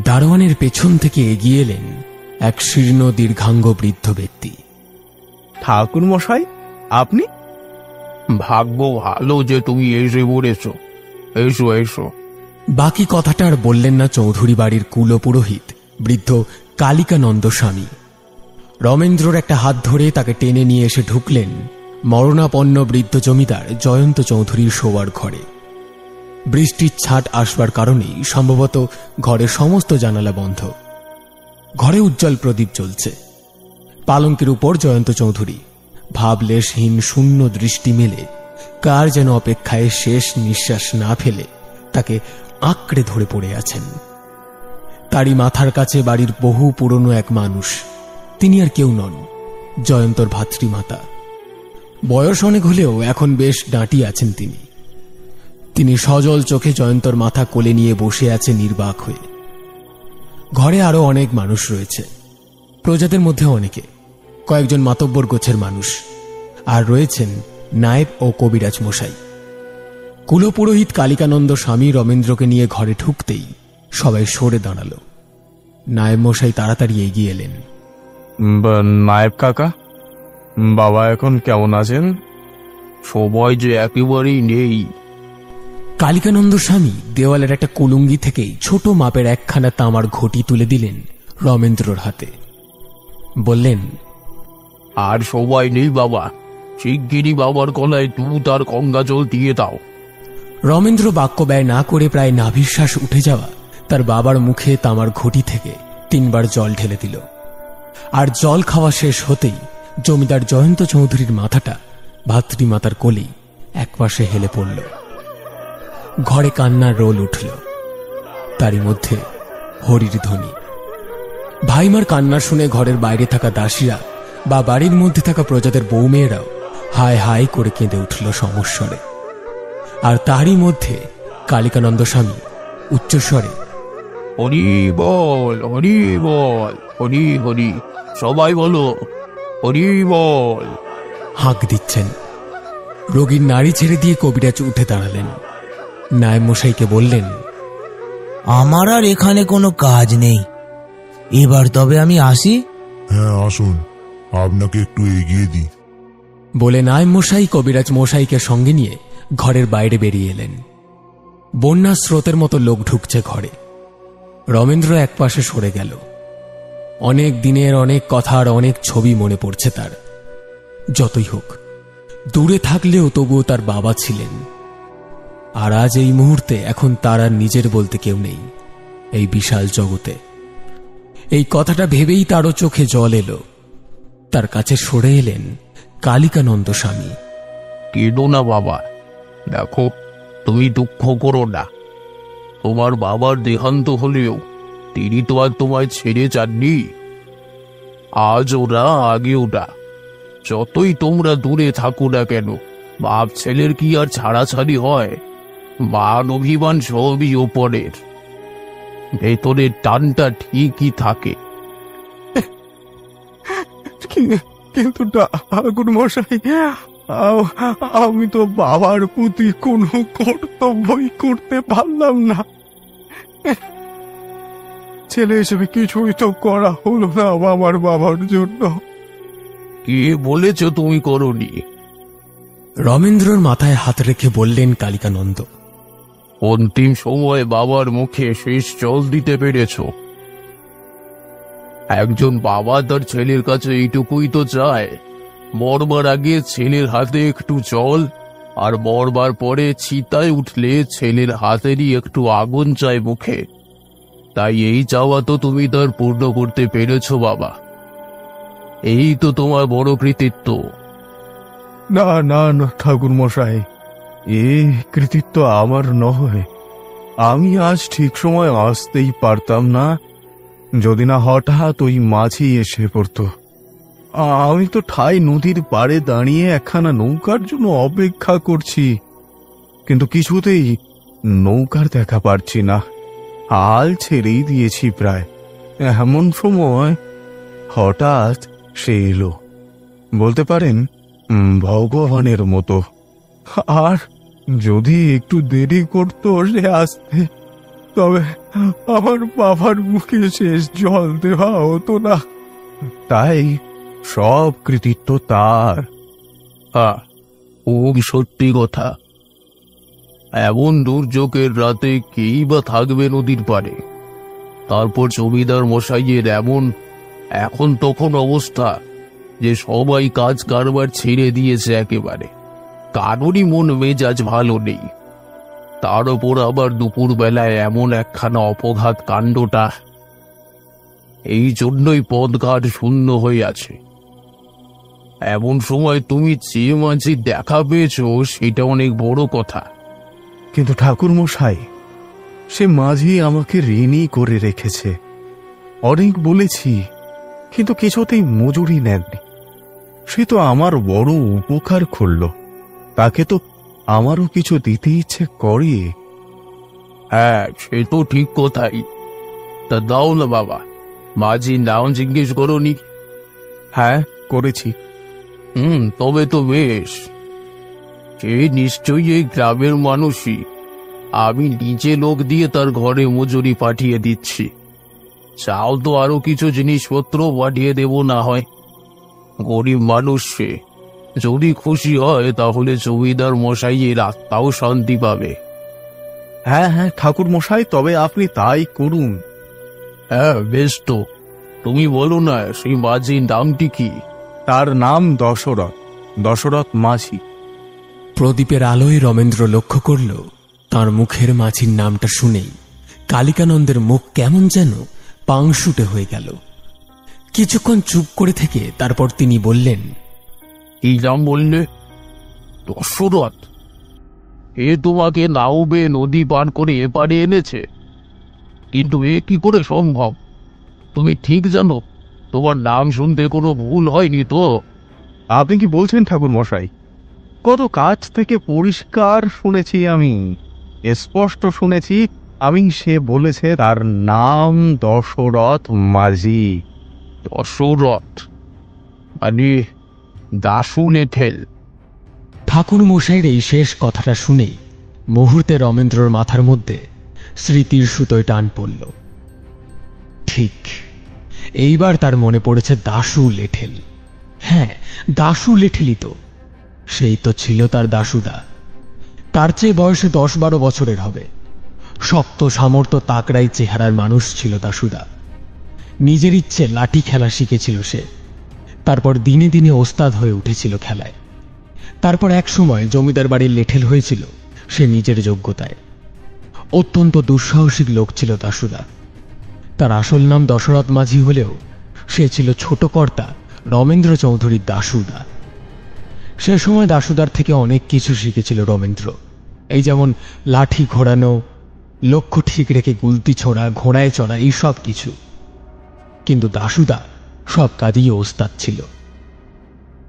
দারোয়ানের পেছন থেকে এগিয়ে এলেন এক শীর্ণ দীর্ঘাঙ্গ বৃদ্ধ ব্যক্তি।
ঠাকুর মশাই, আপনি?
ভাগ্য ভালো যে তুমি এসে পড়েছো। এসো এসো।
বাকি কথাটা আর বললেন না চৌধুরী বাড়ির কুলপুরোহিত বৃদ্ধ কালিকানন্দ স্বামী। রমেন্দ্রর একটা হাত ধরে তাকে টেনে নিয়ে এসে ঢুকলেন মরণাপন্ন বৃদ্ধ জমিদার জয়ন্ত চৌধুরীর শোয়ার ঘরে। বৃষ্টির ছাট আসবার কারণেই সম্ভবত ঘরের সমস্ত জানালা বন্ধ। ঘরে উজ্জ্বল প্রদীপ জ্বলছে। পালঙ্কের উপর জয়ন্ত চৌধুরী ভাবলেশহীন শূন্য দৃষ্টি মেলে কার যেন অপেক্ষায় শেষ নিঃশ্বাস না ফেলে তাকে আঁকড়ে ধরে পড়ে আছেন। তারই মাথার কাছে বাড়ির বহু পুরনো এক মানুষ। তিনি আর কেউ নন, জয়ন্তর ভাতৃমাতা। বয়স অনেক হলেও এখন বেশ ডাঁটি আছেন তিনি। তিনি সজল চোখে জয়ন্তর মাথা কোলে নিয়ে বসে আছে নির্বাক হয়ে। ঘরে আরো অনেক মানুষ রয়েছে, প্রজাদের মধ্যে অনেকে, কয়েকজন মাতব্বর গোছের মানুষ, আর রয়েছেন নায়েব ও কবিরাজ মশাই। কুলপুরোহিত কালিকানন্দ স্বামী রমেন্দ্রকে নিয়ে ঘরে ঢুকতেই সবাই সরে দাঁড়ালো। নায়েব মশাই তাড়াতাড়ি এগিয়ে এলেন।
নায়েব কাকা, বাবা এখন কেমন আছেন?
সবাই যে একেবারেই নেই।
কালিকানন্দ স্বামী দেওয়ালের একটা কুলুঙ্গি থেকেই ছোট মাপের একখানা তামার ঘটি তুলে দিলেন রমেন্দ্রর হাতে। বললেন,
আর সবাই নেই বাবা, শিগগিরই বাবার গলায় দুধ আর গঙ্গা জল দিয়ে দাও।
রমেন্দ্র বাক্য ব্যয় না করে প্রায় নাভিশ্বাস উঠে যাওয়া তার বাবার মুখে তামার ঘটি থেকে 3 বার জল ঢেলে দিল। আর জল খাওয়া শেষ হতেই জমিদার জয়ন্ত চৌধুরীর মাথাটা ভাতৃমাতার কোলেই একপাশে হেলে পড়ল। ঘরে কান্নার রোল উঠল। তারই মধ্যে হরির ধ্বনি। ভাইমার কান্না শুনে ঘরের বাইরে থাকা দাসীরা বা বাড়ির মধ্যে থাকা প্রজাদের বৌমেয়েরাও হায় হায় করে কেঁদে উঠল সমস্বরে। আর তারই মধ্যে কালিকানন্দ স্বামী উচ্চস্বরে,
হরি বল, হরি বল, হরি হরি, সবাই বলো হরি বল,
হাঁক দিচ্ছেন। রোগীর নাড়ি ছেড়ে দিয়ে কবিরাজ উঠে দাঁড়ালেন। নায়েব মশাইকে বললেন,
আমার আর এখানে কোনো কাজ নেই, এবার তবে আমি আসি।
হ্যাঁ আসুন, আপনাকে একটু এগিয়ে দিই।
বলে নায়েব মশাই কবিরাজ মশাইকে সঙ্গে নিয়ে ঘরের বাইরে বেরিয়ে এলেন। বন্যার স্রোতের মতো লোক ঢুকছে ঘরে। রমেন্দ্র একপাশে সরে গেল। অনেক দিনের অনেক কথা আর অনেক ছবি মনে পড়ছে তার। যতই হোক, দূরে থাকলেও তবুও তার বাবা ছিলেন। আর আজ এই মুহূর্তে এখন তার আর নিজের বলতে কেউ নেই এই বিশাল জগতে। এই কথাটা ভেবেই তারও চোখে জল এলো। তার কাছে সরে এলেন কালিকানন্দ স্বামী।
কেঁদো না বাবা, দেখো তুমি দুঃখ করো না। তোমার বাবার দেহান্ত হলেও তিনি তো আর তোমায় ছেড়ে যাননি। আজ ওরা আগে ওরা, যতই তোমরা দূরে থাকো না কেন, বাপ ছেলের কি আর ছাড়াছাড়ি হয়? মান অভিমান সবই ওপরের, ভেতরের টানটা ঠিকই থাকে।
কিন্তু ঠাকুর মশাই, আমি তো বাবার প্রতি কোনো কর্তব্যই করতে পারলাম না। ছেলে হিসেবে কিছুই তো করা হলো না আমার বাবার জন্য।
কে বলেছ তুমি করনি?
রমেন্দ্রর মাথায় হাত রেখে বললেন কালিকানন্দ।
অন্তিম সময়ে বাবার মুখে শেষ জল দিতে পেরেছ। একজন বাবা তার ছেলের কাছে এইটুকুই তো চায়, মরবার আগে ছেলের হাতে একটু জল, আর মরবার পরে চিতায় উঠলে ছেলের হাতেরই একটু আগুন চায় মুখে। তাই এই চাওয়া তো তুমি তার পূর্ণ করতে পেরেছ বাবা। এই তো তোমার বড় কৃতিত্ব।
না না না ঠাকুর মশাই, এই কৃতিত্ব আমার নয়। আমি আজ ঠিক সময় আসতেই পারতাম না যদি না হঠাৎ ওই মাঝি এসে পড়ত। আমি তো ঠাই নদীর পাড়ে দাঁড়িয়ে একখানা নৌকার জন্য অপেক্ষা করছি, কিন্তু কিছুতেই নৌকার দেখা পাচ্ছি না। হাল ছেড়েই দিয়েছি প্রায়। এমন সময় হঠাৎ সে এলো। বলতে পারেন ভগবানের মতো। আর যদি একটু দেরি করতো সে আসতে, তবে আমার বাবার মুখে শেষ জল দেওয়া হতো না। তাই সব কৃতিত্ব তার।
হ্যাঁ, খুব সত্যি কথা। এমন দুর্যোগের রাতে কেই বা থাকবে নদীর পাড়ে? তারপর জমিদার মশাইয়ের এমন এখন তখন অবস্থা যে সবাই কাজ কারবার ছেড়ে দিয়েছে একেবারে, কারোরই মন মেজাজ ভালো নেই। তার ওপর আবার দুপুর বেলায় এমন একখানা অপঘাত কাণ্ডটা, এই জন্যই পদঘাট শূন্য হয়ে আছে। এমন সময় তুমি যে মাঝি দেখা পেয়েছ সেটা অনেক বড় কথা।
কিন্তু ঠাকুর মশাই, সে মাঝি আমাকে ঋণী করে রেখেছে। অনেক বলেছি, কিন্তু কিছুতেই মজুরি নেননি। সে তো আমার বড় উপকার করল, তাকে তো আমারও কিছু দিতে ইচ্ছে করে।
হ্যাঁ, সে তো ঠিক কথাই। তা দাও না বাবা, মাঝির নাম জিজ্ঞেস করোনি?
হ্যাঁ, করেছি।
তবে তো বেশ। সে নিশ্চয়ই এই গ্রামের মানুষই। আমি নিজে লোক দিয়ে তার ঘরে মজুরি পাঠিয়ে দিচ্ছি। চাও তো আরো কিছু জিনিসপত্র পাঠিয়ে দেব না হয়। গরিব মানুষ সে, যদি খুশি হয় তাহলে জমিদার মশাইয়ের আত্মাও শান্তি পাবে।
হ্যাঁ হ্যাঁ ঠাকুর মশাই, তবে আপনি তাই করুন।
হ্যাঁ, বেশ তো। তুমি বলো না, সেই মাঝির নামটি কি?
তার নাম দশরথ, দশরথ মাঝি।
প্রদীপের আলোয় রমেন্দ্র লক্ষ্য করল তার মুখের মাঝির নামটা শুনেই কালিকানন্দের মুখ কেমন যেন পাংশুটে হয়ে গেল। কিছুক্ষণ চুপ করে থেকে তারপর তিনি বললেন,
এই নাম বললে? দশরথ? এ তোমাকে নাও বেয়ে নদী পার করে এপারে এনেছে, কিন্তু এ কি করে সম্ভব? তুমি ঠিক জানো তোমার নাম শুনতে কোনো ভুল হয়নি তো?
আপনি কি বলছেন ঠাকুর মশাই? কত কাছ থেকে পরিষ্কার শুনেছি, আমি স্পষ্ট শুনেছি। সে বলেছে তার নাম দশরথ মাঝি।
দশরথ মানে দাশু লেঠেল?
ঠাকুর মশাইয়ের এই শেষ কথাটা শুনেই মুহূর্তে রমেন্দ্রর মাথার মধ্যে স্মৃতির সুতোয় টান পড়ল। ঠিক এইবার তার মনে পড়েছে দাশু লেঠেল। হ্যাঁ, দাশু লেঠেলই তো। সেই তো ছিল তার দাশুদা। তার চেয়ে বয়সে 10-12 বছরের হবে। শক্ত সামর্থ্য তাকড়াই চেহারার মানুষ ছিল দাশুদা। নিজের ইচ্ছে লাঠি খেলা শিখেছিল সে। তারপর দিনে দিনে ওস্তাদ হয়ে উঠেছিল খেলায়। তারপর এক সময় জমিদার বাড়ির লেঠেল হয়েছিল সে নিজের যোগ্যতায়। অত্যন্ত দুঃসাহসিক লোক ছিল দাশুদা। তার আসল নাম দশরথ মাঝি হলেও সে ছিল ছোট কর্তা রমেন্দ্র চৌধুরীর দাশুদা। সে সময় দাশুদার থেকে অনেক কিছু শিখেছিল রমেন্দ্র। এই যেমন লাঠি ঘোরানো, লক্ষ্য ঠিক রেখে গুলতি ছোড়া, ঘোড়ায় চড়া, এই সব কিছু। কিন্তু দাশুদা সব কাজেই ওস্তাদ ছিল।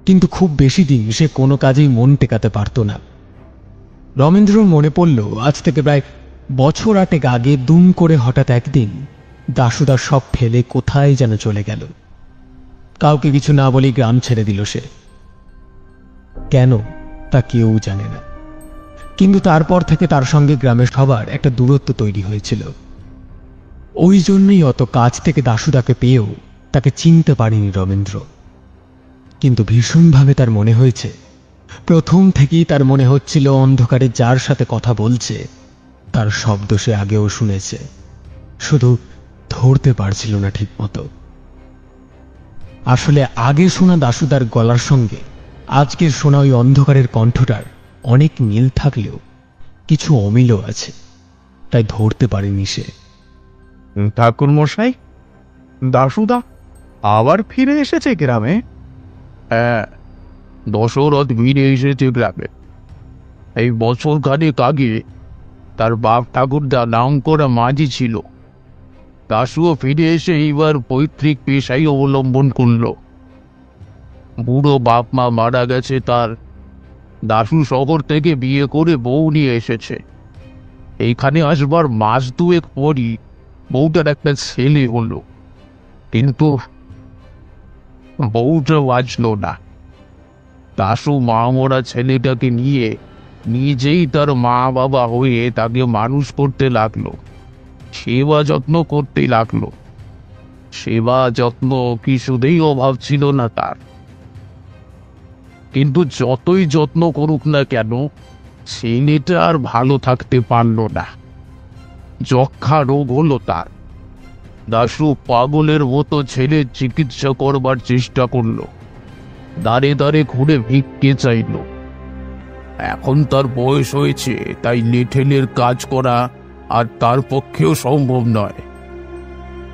কিন্তু খুব বেশি দিন সে কোনো কাজেই মন টেকাতে পারত না। রমেন্দ্রর মনে পড়ল আজ থেকে প্রায় বছর 8 আগে দুম করে হঠাৎ একদিন দাশুদা সব ফেলে কোথায় যেন চলে গেল। কাউকে কিছু না বলেই গ্রাম ছেড়ে দিল সে। কেন তা কেউ জানে না। কিন্তু তারপর থেকে তার সঙ্গে গ্রামের সবার একটা দূরত্ব তৈরি হয়েছিল। ওই জন্যই অত কাছ থেকে দাশুদাকে পেয়েও তাকে চিনতে পারেনি রমেন্দ্র। কিন্তু ভীষণভাবে তার মনে হয়েছে, প্রথম থেকেই তার মনে হচ্ছিল অন্ধকারে যার সাথে কথা বলছে তার শব্দ সে আগেও শুনেছে, শুধু ধরতে পারছিল না ঠিক মতো। আসলে আগে শোনা দাশুদার গলার সঙ্গে আজকের শোনা ওই অন্ধকারের কণ্ঠটার অনেক মিল থাকলেও কিছু অমিলও আছে, তাই ধরতে পারেনি সে।
ঠাকুর মশাই, দাশুদা আবার ফিরে এসেছে গ্রামে?
হ্যাঁ, দশরথ ফিরে এসেছে গ্রামে। এই বছর খানেক আগে তার বাপ ঠাকুরদা নাম করা মাঝি ছিল। দাশুও ফিরে এসে এইবার পৈতৃক পেশাই অবলম্বন করল। বুড়ো বাপ মা মারা গেছে তার। দাশু শহর থেকে বিয়ে করে বউ নিয়ে এসেছে। এইখানে আসবার মাস 2 পরই বউটার একটা ছেলে হলো, কিন্তু বউটা বাঁচল না। দাশু মা মরা ছেলেটাকে নিয়ে নিজেই তার মা বাবা হয়ে তাকে মানুষ করতে লাগলো, সেবা যত্ন করতে লাগলো। সেবা যত্ন কিছুতেই অভাব ছিল না তার। কিন্তু যতই যত্ন করুক না কেন, ছেলেটা আর ভালো থাকতে পারল না। যক্ষা রোগ হলো তার। দাশু পাগলের মতো ছেলের চিকিৎসা করবার চেষ্টা করলো, দাঁড়ে দাঁড়ে ঘুরে ভিক্ষে চাইল। এখন তার বয়স হয়েছে, তাই লেঠেলের কাজ করা আর তার পক্ষেও সম্ভব নয়।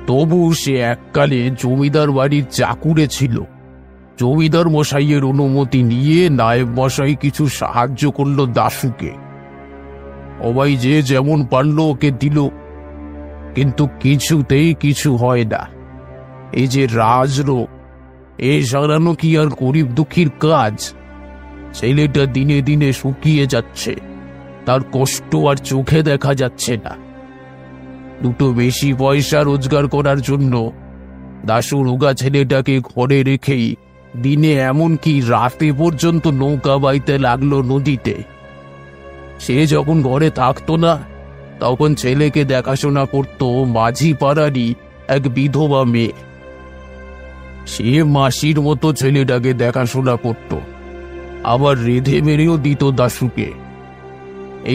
তবু সে এককালে জমিদার বাড়ির চাকুরে ছিল। জমিদার মশাইয়ের অনুমতি নিয়ে নায়েব মশাই কিছু সাহায্য করল দাশুকে। সবাই যে যেমন পারল ওকে দিল, কিন্তু কিছুতেই কিছু হয় না। এই যে রাজরোগ, এ সারানো কি আর গরিব দুঃখীর কাজ? ছেলেটা দিনে দিনে শুকিয়ে যাচ্ছে, তার কষ্ট আর চোখে দেখা যাচ্ছে না। দুটো বেশি পয়সা রোজগার করার জন্য দাশু রোগা ছেলেটাকে ঘরে রেখেই দিনে এমনকি রাতে পর্যন্ত নৌকা বাইতে লাগলো নদীতে। সে যখন ঘরে থাকতো না, তখন ছেলেকে দেখাশোনা করত মাঝি পাড়ারই এক বিধবা মেয়ে। সে মাসির মতো ছেলেটাকে দেখাশোনা করত, আবার রেঁধে মেরেও দিত দাশুকে।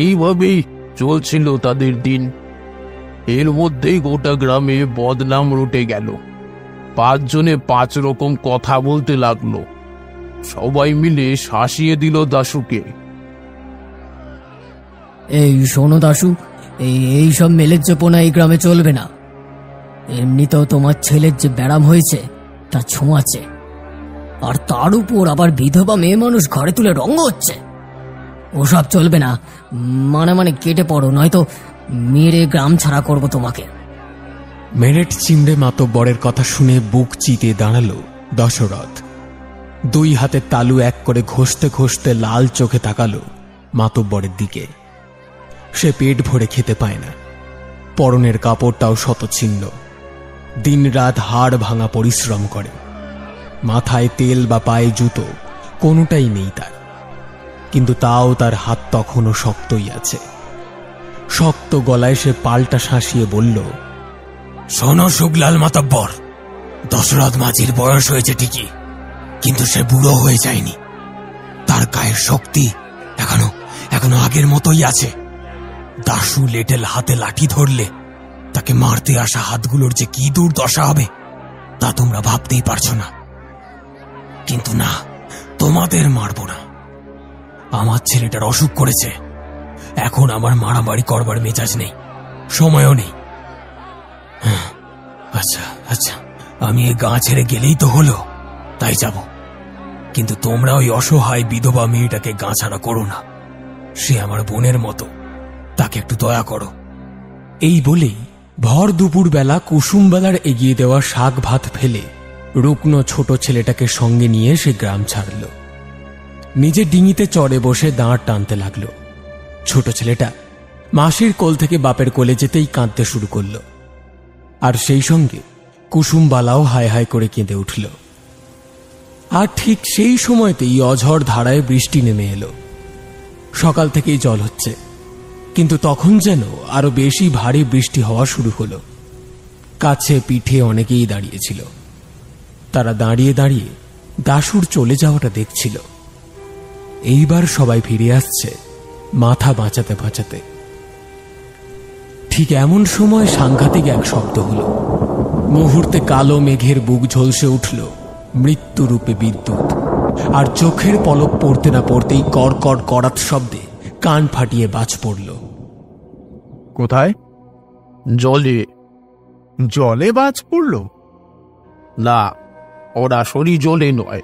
এইভাবেই চলছিল তাদের দিন। এর মধ্যেই গোটা গ্রামে বদনাম রটে গেল। 5 জনে 5 রকম কথা বলতে লাগলো। সবাই মিলে শাসিয়ে দিল দাশুকে।
এই শোনো দাশু, এই সব মেলের জোপনা এই গ্রামে চলবে না। এমনিতেও তোমার ছেলের যে ব্যারাম হয়েছে তা ছোঁয়াছে, আর তার উপর আবার বিধবা মেয়ে মানুষ ঘরে তুলে রঙ হচ্ছে। ওসব চলবে না। মানে কেটে পড়ো, নয়তো মেরে গ্রাম ছাড়া করবো তোমাকে।
মেরেট চিমড়ে মাতব্বরের কথা শুনে বুক চিতে দাঁড়ালো দশরথ। 2 হাতের তালু এক করে ঘষতে ঘষতে লাল চোখে তাকালো মাতব্বরের দিকে। সে পেট ভরে খেতে পায় না, পরনের কাপড়টাও শতছিন্ন। দিনরাত হাড় ভাঙা পরিশ্রম করে। মাথায় তেল বা পায়ে জুতো কোনোটাই নেই তার, কিন্তু তাও তার হাত তখনও শক্তই আছে। শক্ত গলায় সে পাল্টা শাসিয়ে বলল,
শোনো শুকলাল মাতব্বর, দশরথ মাঝির বয়স হয়েছে ঠিকই, কিন্তু সে বুড়ো হয়ে যায়নি। তার গায়ের শক্তি এখনো আগের মতোই আছে। দাশু লেটেল হাতে লাঠি ধরলে তাকে মারতে আসা হাতগুলোর যে কি দুর্দশা হবে তা তোমরা ভাবতেই পারছো না। কিন্তু না, তোমাদের মারব না। আমার ছেলেটার অসুখ করেছে, এখন আমার মারামারি করবার মেজাজ নেই, সময়ও নেই। আচ্ছা, আমি এই গা ছেড়ে গেলেই তো হলো, তাই যাব। কিন্তু তোমরা ওই অসহায় বিধবা মেয়েটাকে গা ছাড়া করো না। সে আমার বোনের মতো, তাকে একটু দয়া করো।
এই বলেই ভর দুপুর বেলা কুসুমবেলার এগিয়ে দেওয়া শাক ভাত ফেলে রুগ্ন ছোট ছেলেটাকে সঙ্গে নিয়ে সে গ্রাম ছাড়ল। নিজের ডিঙিতে চড়ে বসে দাঁড় টানতে লাগল। ছোট ছেলেটা মাসির কোল থেকে বাপের কোলে যেতেই কাঁদতে শুরু করল, আর সেই সঙ্গে কুসুমবালাও হায় হায় করে কেঁদে উঠল। আর ঠিক সেই সময়তেই অঝড় ধারায় বৃষ্টি নেমে এলো। সকাল থেকেই জল হচ্ছে, কিন্তু তখন যেন আরো বেশি ভারী বৃষ্টি হওয়া শুরু হলো। কাছে পিঠে অনেকেই দাঁড়িয়েছিল। তারা দাঁড়িয়ে দাঁড়িয়ে দাশুর চলে যাওয়াটা দেখছিল। এইবার সবাই ফিরে আসছে মাথা বাঁচাতে বাঁচাতে। ঠিক এমন সময় সাংঘাতিক এক শব্দ হলো। মুহূর্তে কালো মেঘের বুক ঝলসে উঠল মৃত্যুরূপে বিদ্যুৎ, আর চোখের পলক পড়তে না পড়তেই কড়কড় করাত শব্দে কান ফাটিয়ে বাজ পড়ল।
কোথায়?
জলে।
জলে বাজ পড়ল?
না, সরাসরি জলে নয়,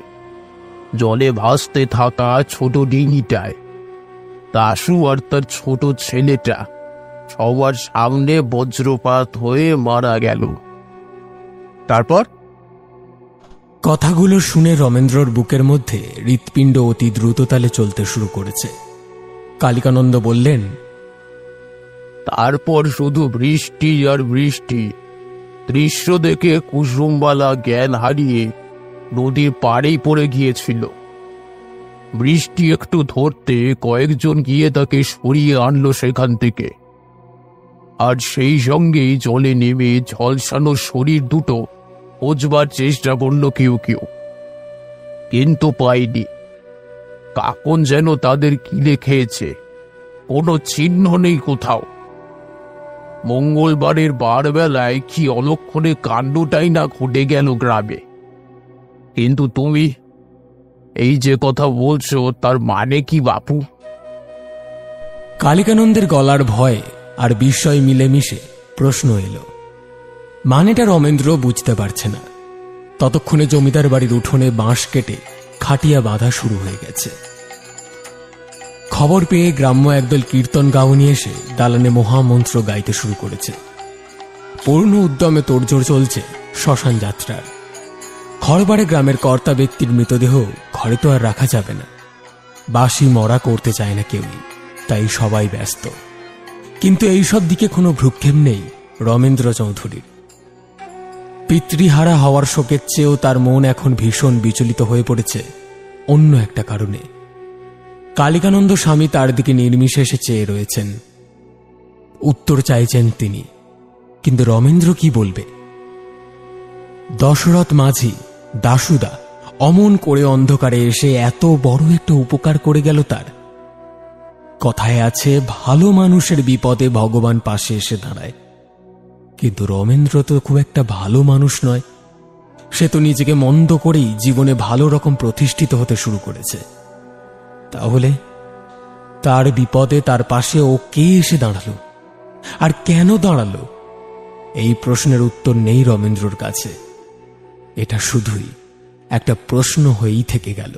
জলে ভাসতে থাকা ছোট ডিঙিটায়। দাশু আর তার ছোট ছেলেটা সবার সামনে বজ্রপাত হয়ে মারা গেল।
তারপর?
কথাগুলো শুনে রমেন্দ্রর বুকের মধ্যে হৃৎপিণ্ড অতি দ্রুততালে চলতে শুরু করেছে। কালিকানন্দ বললেন,
তারপর শুধু বৃষ্টি আর বৃষ্টি। দৃশ্য দেখে কুসুমবালা জ্ঞান হারিয়ে নদীর পাড়েই পড়ে গিয়েছিল। বৃষ্টি একটু ধরতে কয়েকজন গিয়ে তাকে সরিয়ে আনলো সেখান থেকে, আর সেই সঙ্গেই জলে নেমে ঝলসানো শরীর দুটো খোঁজবার চেষ্টা করলো কেউ কেউ, কিন্তু পায়নি। কাকন যেন তাদের কিলে খেয়েছে, কোনো চিহ্ন নেই কোথাও। মঙ্গলবারের বারবেলায় কি অলক্ষণে কাণ্ডটাই না ঘটে গেল গ্রামে। কিন্তু তুমি এই যে কথা বলছো তার মানে কি বাপু?
কালিকানন্দের গলার ভয়ে আর বিস্ময় মিলেমিশে প্রশ্ন এলো। মানেটা রমেন্দ্র বুঝতে পারছে না। ততক্ষণে জমিদার বাড়ির উঠোনে বাঁশ কেটে খাটিয়া বাঁধা শুরু হয়ে গেছে। খবর পেয়ে গ্রাম্য একদল কীর্তন গাওনি এসে দালানে মহামন্ত্র গাইতে শুরু করেছে। পূর্ণ উদ্যমে তোড়জোড় চলছে শ্মশান যাত্রার। খড়বাড়ে গ্রামের কর্তা ব্যক্তির মৃতদেহ ঘরে তো আর রাখা যাবে না, বাসি মরা করতে চায় না কেউই, তাই সবাই ব্যস্ত। কিন্তু এইসব দিকে কোনো ভ্রুক্ষেপ নেই রমেন্দ্র চৌধুরীর। পিতৃহারা হওয়ার শোকের চেয়েও তার মন এখন ভীষণ বিচলিত হয়ে পড়েছে অন্য একটা কারণে। কালিকানন্দ স্বামী তার দিকে নির্বিশেষে চেয়ে রয়েছেন, উত্তর চাইছেন তিনি, কিন্তু রমেন্দ্র কি বলবে? দশরথ মাঝি দাশুদা অমন করে অন্ধকারে এসে এত বড় একটা উপকার করে গেল তার। কথায় আছে, ভালো মানুষের বিপদে ভগবান পাশে এসে দাঁড়ায়। কিন্তু রমেন্দ্র তো খুব একটা ভালো মানুষ নয়। সে তো নিজেকে মন্দ করেই জীবনে ভালো রকম প্রতিষ্ঠিত হতে শুরু করেছে। তাহলে তার বিপদে তার পাশে ও কে এসে দাঁড়ালো, আর কেন দাঁড়ালো? এই প্রশ্নের উত্তর নেই রমেন্দ্রর কাছে। এটা শুধুই একটা প্রশ্ন হয়েই থেকে গেল,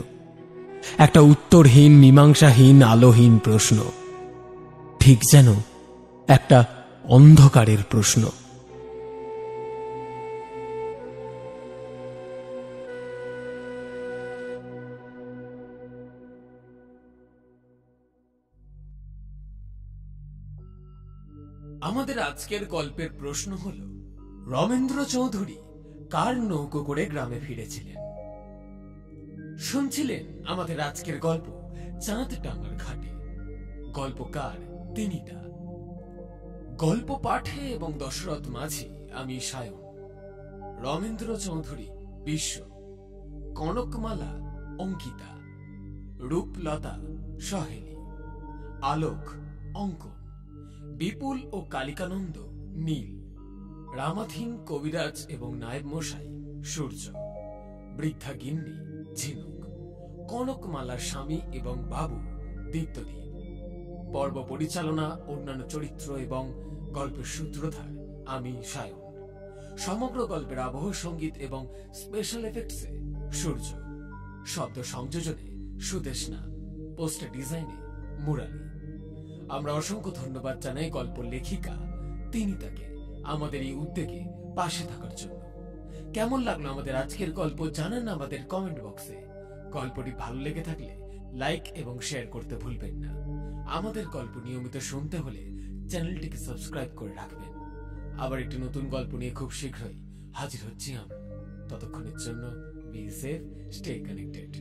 একটা উত্তরহীন, মীমাংসাহীন, আলোহীন প্রশ্ন, ঠিক যেন একটা অন্ধকারের প্রশ্ন।
আমাদের আজকের গল্পের প্রশ্ন হল, রমেন্দ্র চৌধুরী কার নৌকো করে গ্রামে ফিরেছিলেন? শুনছিলেন আমাদের আজকের গল্প চাঁদ টাঙ্গার ঘাটে। গল্পকার তিনিটা। গল্প পাঠে এবং দশরথ মাঝি আমি সায়ন, রমেন্দ্র চৌধুরী বিশ্ব, কনকমালা অঙ্কিতা, রূপলতা সহেলি, আলোক অঙ্কন, বিপুল ও কালিকানন্দ নীল, রামাধীন কবিরাজ এবং নায়েব মশাই সূর্য, বৃদ্ধা গিন্নি ঝিনুক, কনকমালার স্বামী এবং বাবু দীপ্তদীপ। পর্ব পরিচালনা, অন্যান্য চরিত্র এবং গল্পের সূত্রধার আমি সায়ন। সমগ্র গল্পের আবহ সঙ্গীত এবং স্পেশাল এফেক্টসে সূর্য, শব্দ সংযোজনে সুদেশনা, পোস্টার ডিজাইনে মুরালি। আমরা অসংখ্য ধন্যবাদ জানাই গল্প লেখিকা তিনি তাকে আমাদের এই উদ্যোগে পাশে থাকার জন্য। কেমন লাগলো আমাদের আজকের গল্প জানান আমাদের কমেন্ট বক্সে। গল্পটি ভালো লেগে থাকলে লাইক এবং শেয়ার করতে ভুলবেন না। আমাদের গল্প নিয়মিত শুনতে হলে চ্যানেলটিকে সাবস্ক্রাইব করে রাখবেন। আবার একটি নতুন গল্প নিয়ে খুব শীঘ্রই হাজির হচ্ছি আমরা। ততক্ষণের জন্য বি সেফ, স্টে কানেক্টেড।